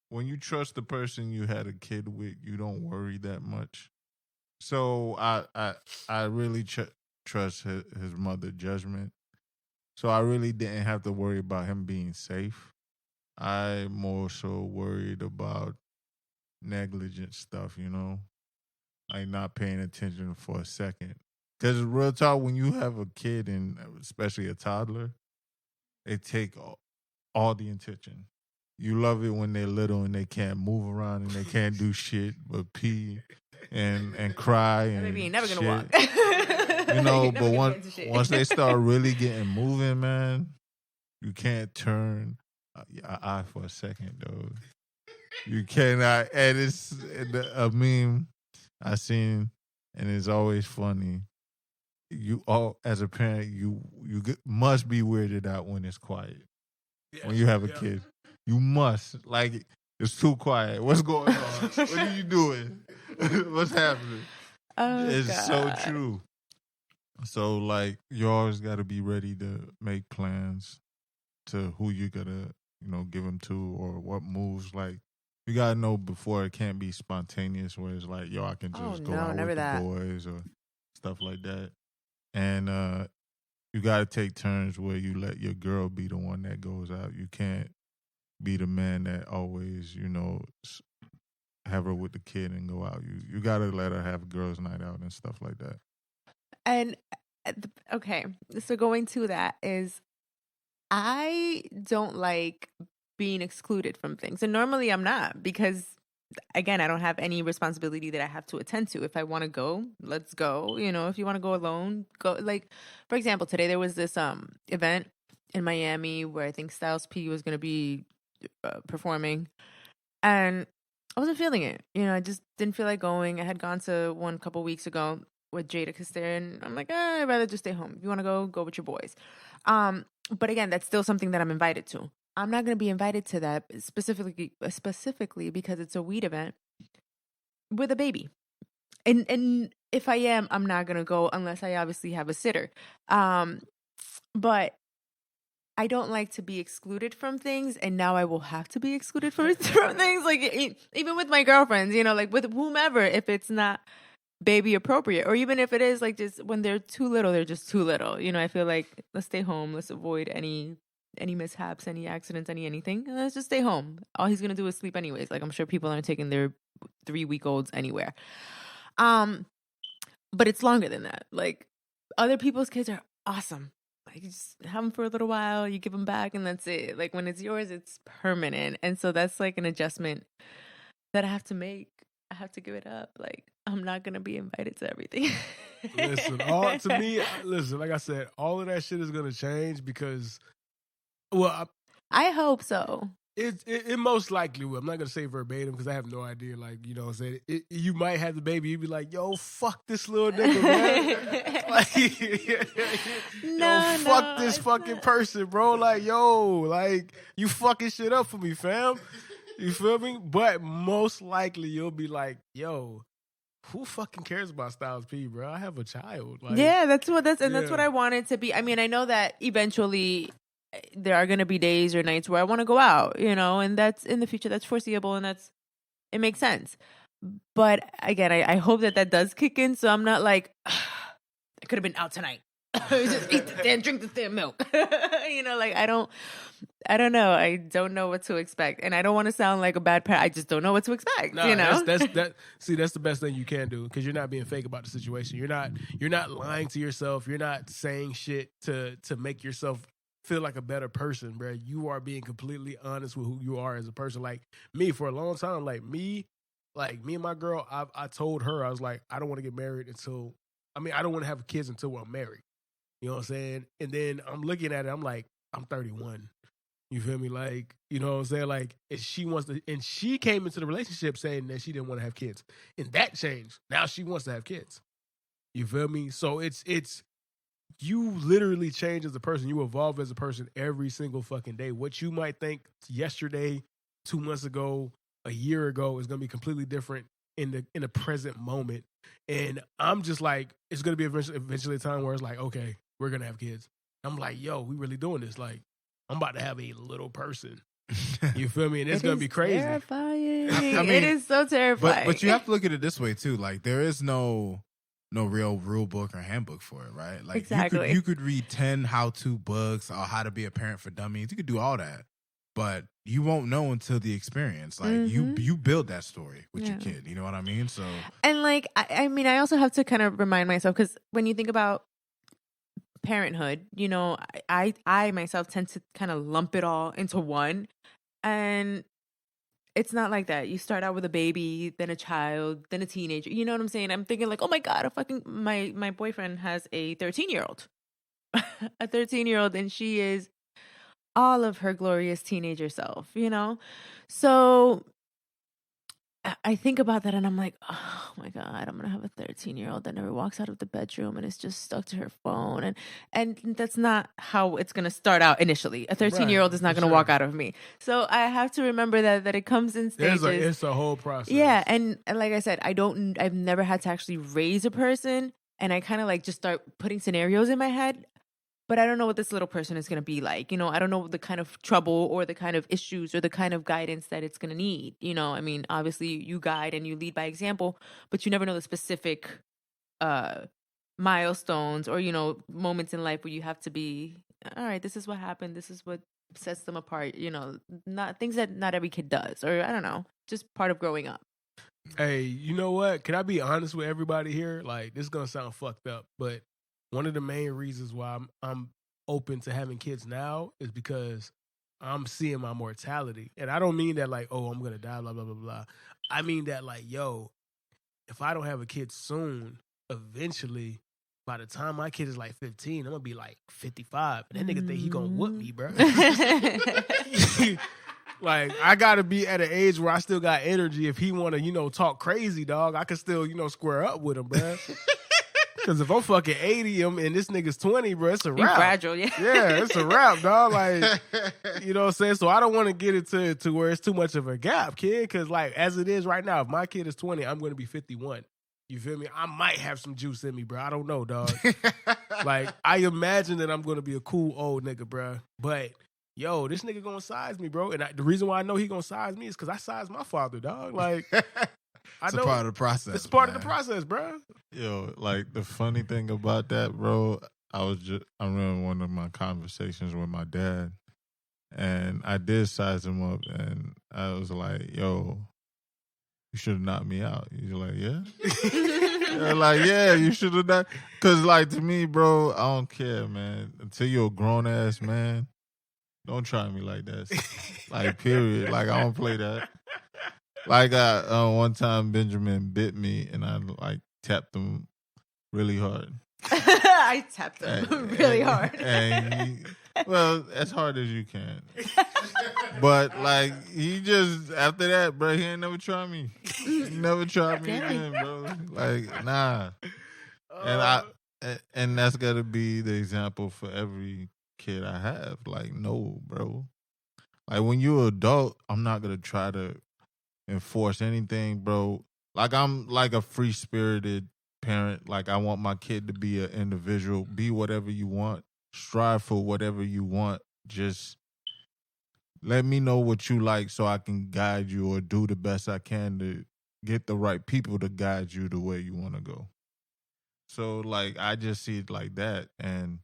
when you trust the person you had a kid with, you don't worry that much. So I really trust his mother judgment. So I really didn't have to worry about him being safe. I more so worried about negligent stuff, like not paying attention for a second. Because real talk, when you have a kid, and especially a toddler, they take all the attention. You love it when they're little and they can't move around and they can't do shit but pee and cry and Maybe ain't never shit. gonna walk. But once they start really getting moving, man, you can't turn. your eye for a second, though. You cannot. And it's a meme I seen, and it's always funny. You all, as a parent, must be weirded out when it's quiet. When you have a kid, you must like it's too quiet. What's going on? What are you doing? What's happening? Oh, It's God. so true. So like you always got to be ready to make plans to who you're gonna give them to or what moves. Like you gotta know before. It can't be spontaneous where it's like, yo, I can Oh, just go no, out never with that. the boys or stuff like that. And you gotta take turns where you let your girl be the one that goes out. You can't be the man that always have her with the kid and go out. You gotta let her have a girls' night out and stuff like that. And okay, so going to that is I don't like being excluded from things. And normally I'm not because, again, I don't have any responsibility that I have to attend to. If I want to go, let's go. If you want to go alone, go. Like, for example, today there was this event in Miami where I think Styles P was going to be performing. And I wasn't feeling it. I just didn't feel like going. I had gone to one couple weeks ago with Jadakiss there, and I'm like, I'd rather just stay home. If you want to go with your boys. But again, that's still something that I'm invited to. I'm not going to be invited to that specifically because it's a weed event with a baby. And if I am, I'm not going to go unless I obviously have a sitter. But I don't like to be excluded from things, and now I will have to be excluded from things. Like even with my girlfriends, like with whomever, if it's not baby appropriate, or even if it is like just when they're too little, they're just too little. I feel like let's stay home. Let's avoid any mishaps, any accidents, anything. And let's just stay home. All he's gonna do is sleep anyways. Like I'm sure people aren't taking their 3-week-olds anywhere. But it's longer than that. Like other people's kids are awesome. Like you just have them for a little while, you give them back, and that's it. Like when it's yours, it's permanent. And so that's like an adjustment that I have to make. I have to give it up. Like I'm not gonna be invited to everything. Listen, like I said, all of that shit is gonna change because, I hope so. It most likely will. I'm not gonna say verbatim because I have no idea. Like what I'm saying, you might have the baby. You'd be like, "Yo, fuck this little nigga, man." Fuck this fucking person, bro. Like, like you fucking shit up for me, fam. You feel me? But most likely you'll be like, "Yo, who fucking cares about Styles P, bro? I have a child." Like, yeah, that's what I wanted to be. I mean, I know that eventually there are going to be days or nights where I want to go out, and that's in the future. That's foreseeable, and it makes sense. But again, I hope that does kick in, so I'm not like, I could have been out tonight. Just eat the damn, drink the damn milk. Like I don't know. I don't know what to expect, and I don't want to sound like a bad parent. I just don't know what to expect. That's the best thing you can do because you're not being fake about the situation. You're not lying to yourself. You're not saying shit to make yourself feel like a better person, bro. You are being completely honest with who you are as a person. Like me, for a long time, me and my girl, I told her, I was like, I don't want to get married I don't want to have kids until I'm married. You know what I'm saying? And then I'm looking at it, I'm like, I'm 31. You feel me? Like, you know what I'm saying? Like, if she wants to, and she came into the relationship saying that she didn't want to have kids. And that changed. Now she wants to have kids. You feel me? So it's you literally change as a person. You evolve as a person every single fucking day. What you might think yesterday, 2 months ago, a year ago is going to be completely different in the present moment. And I'm just like, it's going to be eventually a time where it's like, okay, we're going to have kids. I'm like, yo, we really doing this. Like, I'm about to have a little person. You feel me? And it's going to be crazy. Terrifying. I mean, it is so terrifying. But you have to look at it this way too. Like there is no real rule book or handbook for it, right? Like exactly. you could read 10 how-to books or how to be a parent for dummies. You could do all that. But you won't know until the experience. Like you build that story with your kid. You know what I mean? So and like I mean, I also have to kind of remind myself because when you think about parenthood, I myself tend to kind of lump it all into one, and it's not like that. You start out with a baby, then a child, then a teenager. You know what I'm saying? I'm thinking like, oh my God, my boyfriend has a 13-year-old, a 13-year-old, and she is all of her glorious teenager self, you know? So I think about that and I'm like, oh my God, I'm going to have a 13-year-old that never walks out of the bedroom and is just stuck to her phone. And that's not how it's going to start out initially. A 13-year-old is not going to walk out of me. So I have to remember that it comes in stages. It's a whole process. Yeah. And like I said, I've never had to actually raise a person. And I kind of like just start putting scenarios in my head. But I don't know what this little person is going to be like. You know, I don't know the kind of trouble or the kind of issues or the kind of guidance that it's going to need. You know, I mean, obviously you guide and you lead by example, but you never know the specific milestones or, you know, moments in life where you have to be, all right, this is what happened. This is what sets them apart. You know, not things that not every kid does, or I don't know, just part of growing up. Hey, you know what? Can I be honest with everybody here? Like, this is going to sound fucked up, but one of the main reasons why I'm open to having kids now is because I'm seeing my mortality. And I don't mean that like, oh, I'm going to die, blah, blah, blah, blah. I mean that like, yo, if I don't have a kid soon, eventually, by the time my kid is like 15, I'm going to be like 55. And that nigga think he going to whoop me, bro. Like, I got to be at an age where I still got energy. If he want to, you know, talk crazy, dog, I can still, you know, square up with him, bro. Because if I'm fucking 80 and this nigga's 20, bro, it's a wrap. You're fragile, yeah. Yeah, it's a wrap, dog. Like, you know what I'm saying? So I don't want to get it to where it's too much of a gap, kid. Because, like, as it is right now, if my kid is 20, I'm going to be 51. You feel me? I might have some juice in me, bro. I don't know, dog. Like, I imagine that I'm going to be a cool old nigga, bro. But, yo, this nigga going to size me, bro. And the reason why I know he going to size me is because I sized my father, dog. Like, it's a part of the process. It's part of the process, bro. Yo, like the funny thing about that, bro, I remember one of my conversations with my dad, and I did size him up, and I was like, yo, you should have knocked me out. He's like, yeah? Yeah, like, yeah, you should have not. Because, like, to me, bro, I don't care, man. Until you're a grown-ass man, don't try me like that. Like, period. Like, I don't play that. Like, one time Benjamin bit me, and I, like, tapped him really hard. I tapped him really hard. Well, as hard as you can. But, like, he just, after that, bro, he ain't never tried me. He never tried me again, bro. Like, nah. And that's got to be the example for every kid I have. Like, no, bro. Like, when you're an adult, I'm not going to try to enforce anything, bro. Like, I'm like a free-spirited parent. Like, I want my kid to be an individual. Be whatever you want. Strive for whatever you want. Just let me know what you like so I can guide you or do the best I can to get the right people to guide you the way you want to go. So, like, I just see it like that. And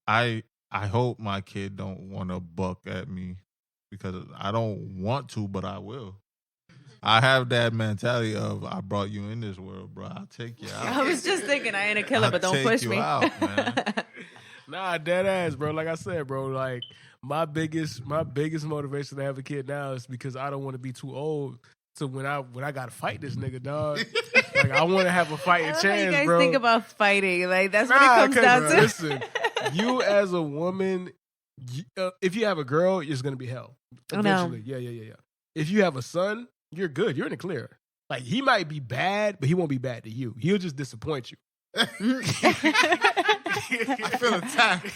I hope my kid don't want to buck at me because I don't want to, but I will. I have that mentality of I brought you in this world, bro. I'll take you out. I was just thinking I ain't a killer, but don't push me. Out, man. Nah, dead ass, bro. Like I said, bro, like my biggest motivation to have a kid now is because I don't want to be too old to when I gotta fight this nigga, dog. Like I want to have a fighting chance, you guys bro. Think about fighting, like that's what it comes down to. Listen, you as a woman, if you have a girl, it's gonna be hell eventually. Yeah. If you have a son, you're good. You're in the clear. Like he might be bad, but he won't be bad to you. He'll just disappoint you. I feel attacked.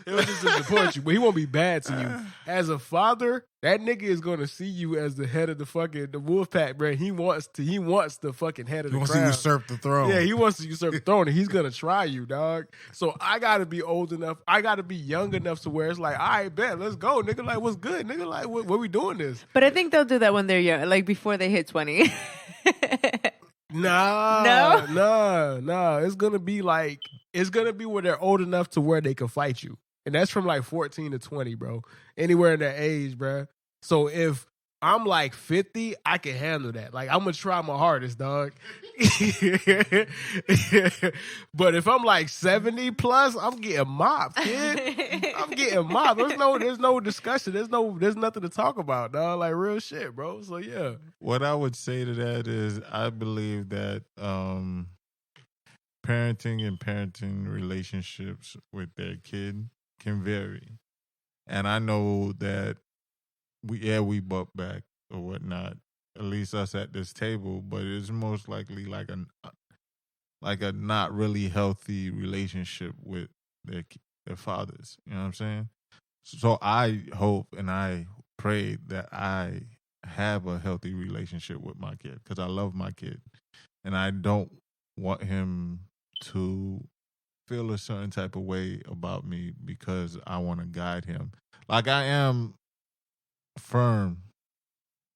He'll just disappoint you, but he won't be bad to you. As a father, that nigga is going to see you as the head of the wolf pack, bro. He wants the fucking head of the crowd. He wants to usurp the throne. Yeah, he wants to usurp the throne, and he's going to try you, dog. So I got to be old enough. I got to be young enough to where it's like, all right, bet, let's go, nigga. Like, what's good, nigga? Like, what we doing this? But I think they'll do that when they're young, like before they hit 20. Nah. It's gonna be where they're old enough to where they can fight you, and that's from like 14 to 20, bro. Anywhere in that age, bro. So if I'm like 50, I can handle that. Like I'm gonna try my hardest, dog. But if I'm like 70 plus, I'm getting mopped, kid. I'm getting mopped. There's no discussion. There's nothing to talk about, dog. Like real shit, bro. So yeah. What I would say to that is I believe that parenting and parenting relationships with their kid can vary. And I know that we buck back or whatnot, at least us at this table, but it's most likely like a not really healthy relationship with their fathers. You know what I'm saying? So I hope and I pray that I have a healthy relationship with my kid because I love my kid and I don't want him to feel a certain type of way about me because I want to guide him. Like I am firm,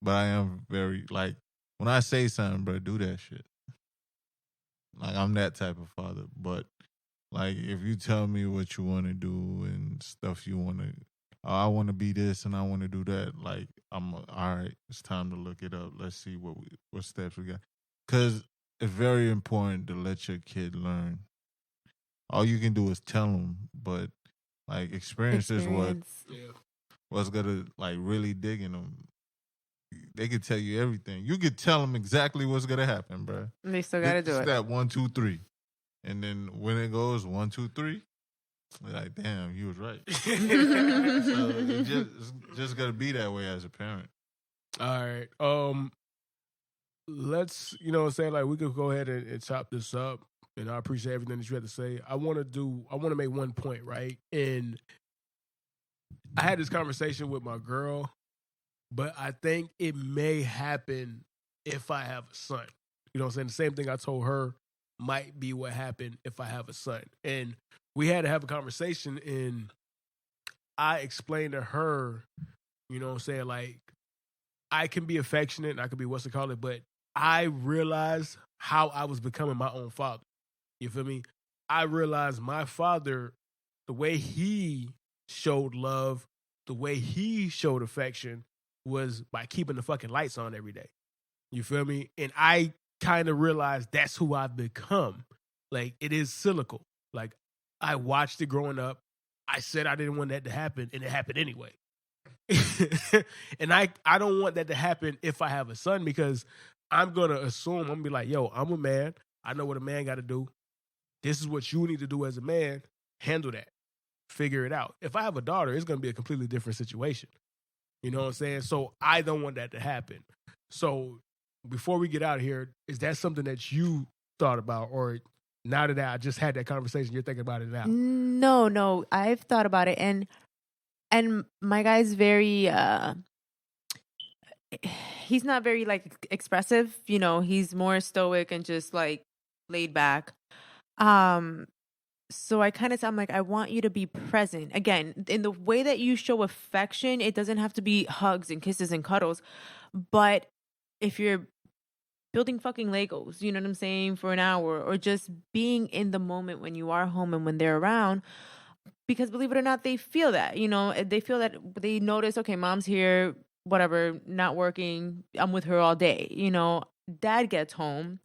but I am very like when I say something, bro, do that shit. Like I'm that type of father. But like if you tell me what you want to do and stuff you want to, oh, I want to be this and I want to do that. Like I'm all right. It's time to look it up. Let's see what steps we got. Because it's very important to let your kid learn. All you can do is tell them, but like experience. Is what's gonna like really dig in them. They could tell you everything. You could tell them exactly what's gonna happen, bro. They still gotta do it. Step 1, 2, 3, and then when it goes 1, 2, 3, they're like, damn, you was right. So it's just gonna be that way as a parent. All right. Let's say like we could go ahead and chop this up. And I appreciate everything that you had to say. I want to make one point, right? And I had this conversation with my girl, but I think it may happen if I have a son. You know what I'm saying? The same thing I told her might be what happened if I have a son. And we had to have a conversation, and I explained to her, you know what I'm saying, like, I can be affectionate and I can be but I realized how I was becoming my own father. You feel me? I realized my father, the way he showed love, the way he showed affection was by keeping the fucking lights on every day. You feel me? And I kind of realized that's who I've become. Like, it is cyclical. Like, I watched it growing up. I said I didn't want that to happen, and it happened anyway. And I don't want that to happen if I have a son because I'm going to assume, I'm going to be like, yo, I'm a man. I know what a man got to do. This is what you need to do as a man. Handle that. Figure it out. If I have a daughter, it's going to be a completely different situation. You know what I'm saying? So I don't want that to happen. So before we get out of here, is that something that you thought about, or now that I just had that conversation, you're thinking about it now? No, I've thought about it, and my guy's very he's not very like expressive, he's more stoic and just like laid back. So I kind of said, I'm like, I want you to be present. Again, in the way that you show affection, it doesn't have to be hugs and kisses and cuddles. But if you're building fucking Legos, you know what I'm saying, for an hour, or just being in the moment when you are home and when they're around, because believe it or not, they feel that, they feel that they notice, okay, mom's here, whatever, not working. I'm with her all day. Dad gets home.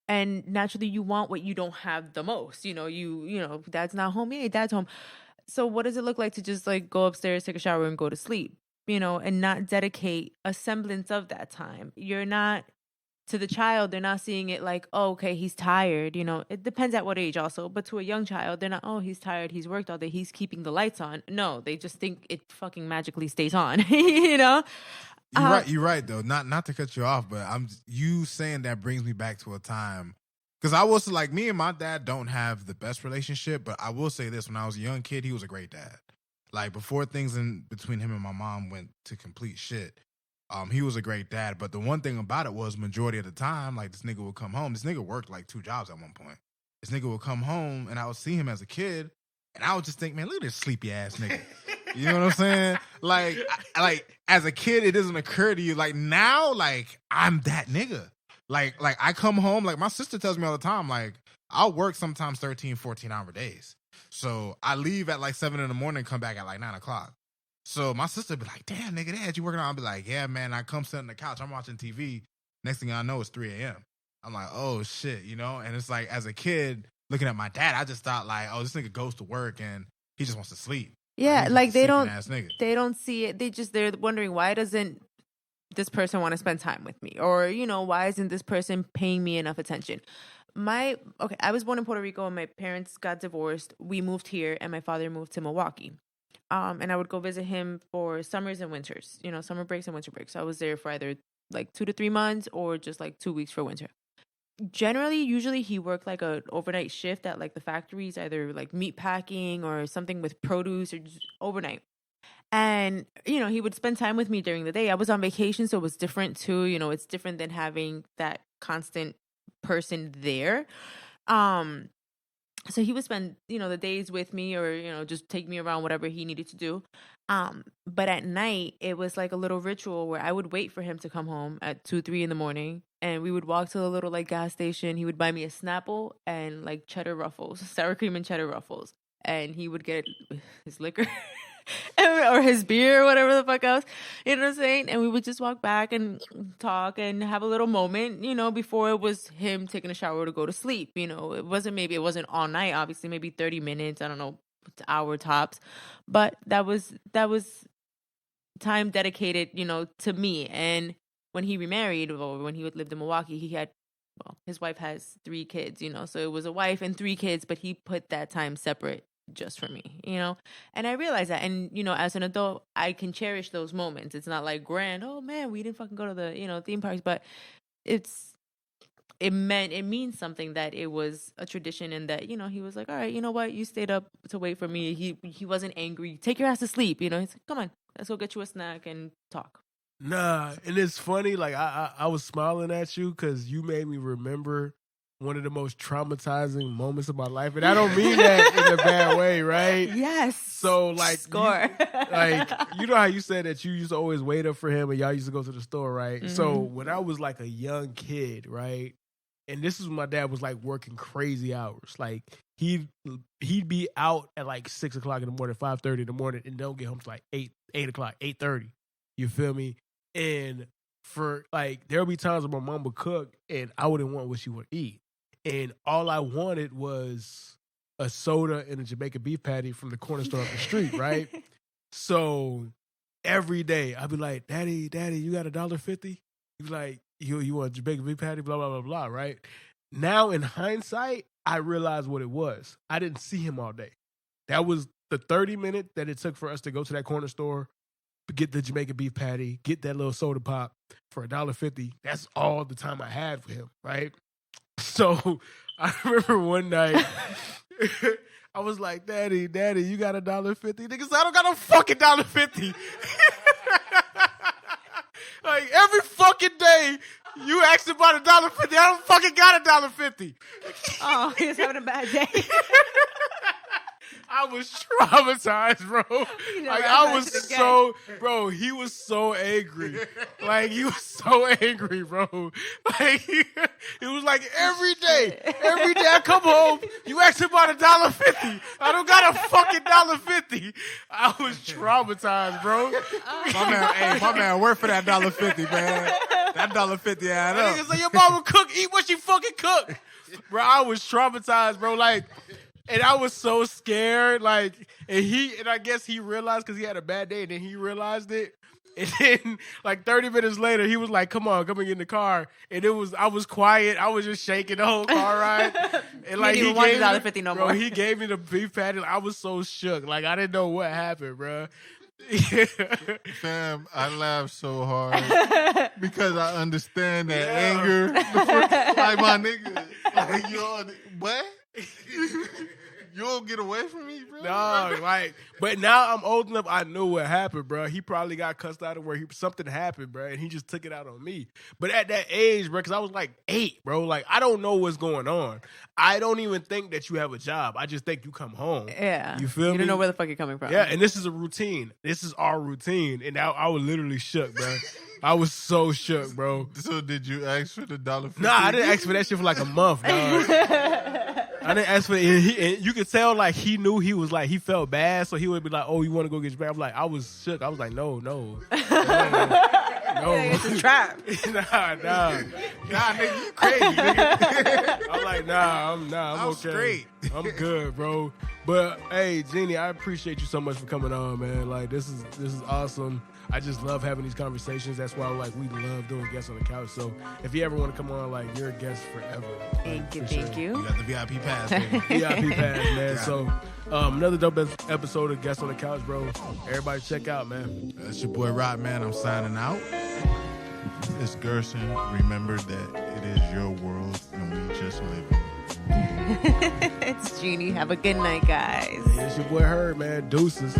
And naturally, you want what you don't have the most. Dad's not home. Yeah, dad's home. So what does it look like to just like go upstairs, take a shower, and go to sleep? And not dedicate a semblance of that time. You're not, to the child, they're not seeing it like, oh, okay, he's tired. It depends at what age also. But to a young child, they're not, oh, he's tired. He's worked all day. He's keeping the lights on. No, they just think it fucking magically stays on, You're right though. Not to cut you off, but you saying that brings me back to a time because I was like, me and my dad don't have the best relationship, but I will say this: when I was a young kid, he was a great dad. Like before things in between him and my mom went to complete shit, he was a great dad. But the one thing about it was, majority of the time, like this nigga would come home. This nigga worked like 2 jobs at one point. This nigga would come home, and I would see him as a kid, and I would just think, man, look at this sleepy ass nigga. You know what I'm saying? Like as a kid, it doesn't occur to you. Like now, like I'm that nigga. Like I come home, like my sister tells me all the time, like I'll work sometimes 13, 14-hour days. So I leave at like 7 a.m, come back at like 9 o'clock. So my sister be like, damn, nigga, Dad, you working on? I'll be like, yeah, man. I come sit on the couch, I'm watching TV. Next thing I know, it's 3 a.m. I'm like, oh shit, And it's like, as a kid, looking at my dad, I just thought like, oh, this nigga goes to work and he just wants to sleep. Yeah, like they don't see it. They're wondering, why doesn't this person want to spend time with me? Or, why isn't this person paying me enough attention? I was born in Puerto Rico and my parents got divorced. We moved here and my father moved to Milwaukee. And I would go visit him for summers and winters, summer breaks and winter breaks. So I was there for either like 2 to 3 months or just like 2 weeks for winter. Usually he worked like an overnight shift at like the factories, either like meat packing or something with produce or just overnight. And, he would spend time with me during the day. I was on vacation, so it was different too. It's different than having that constant person there. So he would spend, the days with me or, just take me around whatever he needed to do. But at night, it was like a little ritual where I would wait for him to come home at 2, 3 in the morning. And we would walk to the little like gas station. He would buy me a Snapple and like cheddar ruffles, sour cream and cheddar ruffles. And he would get his liquor or his beer or whatever the fuck else. You know what I'm saying? And we would just walk back and talk and have a little moment, before it was him taking a shower to go to sleep. It wasn't all night, obviously, maybe 30 minutes, I don't know, hour tops. But that was time dedicated, to me. And when he remarried, or when he lived in Milwaukee, his wife has 3 kids, so it was a wife and 3 kids, but he put that time separate just for me, and I realized that. And, as an adult, I can cherish those moments. It's not like grand, oh man, we didn't fucking go to the, theme parks, but it means something that it was a tradition and that, he was like, all right, you know what? You stayed up to wait for me. He wasn't angry. Take your ass to sleep. He's like, come on, let's go get you a snack and talk. Nah, and it's funny, like I was smiling at you because you made me remember one of the most traumatizing moments of my life, and I don't mean that in a bad way, right? Yes. So like, score. You know how you said that you used to always wait up for him, and y'all used to go to the store, right? Mm-hmm. So when I was like a young kid, right, and this is when my dad was like working crazy hours, like he'd be out at like 6 o'clock in the morning, 5:30 in the morning, and don't get home to like 8 o'clock, 8:30. You feel me? And for like, there'll be times when my mom would cook and I wouldn't want what she would eat. And all I wanted was a soda and a Jamaican beef patty from the corner store up the street, right? So every day I'd be like, Daddy, you got $1.50? He'd be like, you want a Jamaican beef patty? Blah, blah, blah, blah, right? Now in hindsight, I realized what it was. I didn't see him all day. That was the 30 minutes that it took for us to go to that corner store, get the Jamaican beef patty, get that little soda pop for $1.50. That's all the time I had for him, right? So I remember one night, I was like, Daddy, you got $1.50? Nigga said, I don't got no fucking $1.50. Like, every fucking day, you ask about $1.50. I don't fucking got $1.50. Oh, he was having a bad day. I was traumatized, bro. Like, I was so, bro, he was so angry. Like, he was so angry, bro. Like, it was like every day I come home, you ask about $1.50. I don't got a fucking $1.50. I was traumatized, bro. My man worked for that $1.50, man. That $1.50 add up. Niggas say, your mama cook, eat what she fucking cook. Bro, I was traumatized, bro. Like, and I was so scared, like, and I guess he realized because he had a bad day, and then he realized it. And then, like, 30 minutes later, he was like, come on, come and get in the car. And I was quiet. I was just shaking the whole car ride. And like, he gave me $1.50 more. He gave me the beef patty. I was so shook. Like, I didn't know what happened, bro. Fam, I laughed so hard because I understand that anger. Like, my nigga, like, yo, what? You don't get away from me, bro. No, like, but now I'm old enough. I know what happened, bro. He probably got cussed out of where something happened, bro, and he just took it out on me. But at that age, bro, because I was like 8, bro, like, I don't know what's going on. I don't even think that you have a job. I just think you come home. Yeah, you feel me? You don't know where the fuck you're coming from. Yeah, and this is a routine. This is our routine, and I was literally shook, bro. I was so shook, bro. So did you ask for the $1.50? Nah, I didn't ask for that shit for like a month, dog. I didn't ask for it. And you could tell, like, he knew he was like, he felt bad, so he would be like, oh, you want to go get your bag? I'm like, I was shook. I was like, no. No. It's a trap. Nah, nigga, you crazy, nigga. I'm like, I'm okay. Straight. I'm good, bro. But hey, Jeannie, I appreciate you so much for coming on, man. Like, this is awesome. I just love having these conversations. That's why like we love doing guests on the couch. So if you ever want to come on, like you're a guest forever. Thank you, for thank sure. you. You got the VIP pass. Baby. VIP pass, man. Yeah. So another dope episode of Guests on the Couch, bro. Everybody check out, man. That's your boy Rod, man. I'm signing out. It's Gerson. Remember that it is your world and we just live in it. It's Jeannie. Have a good night, guys. It's your boy Herb, man. Deuces.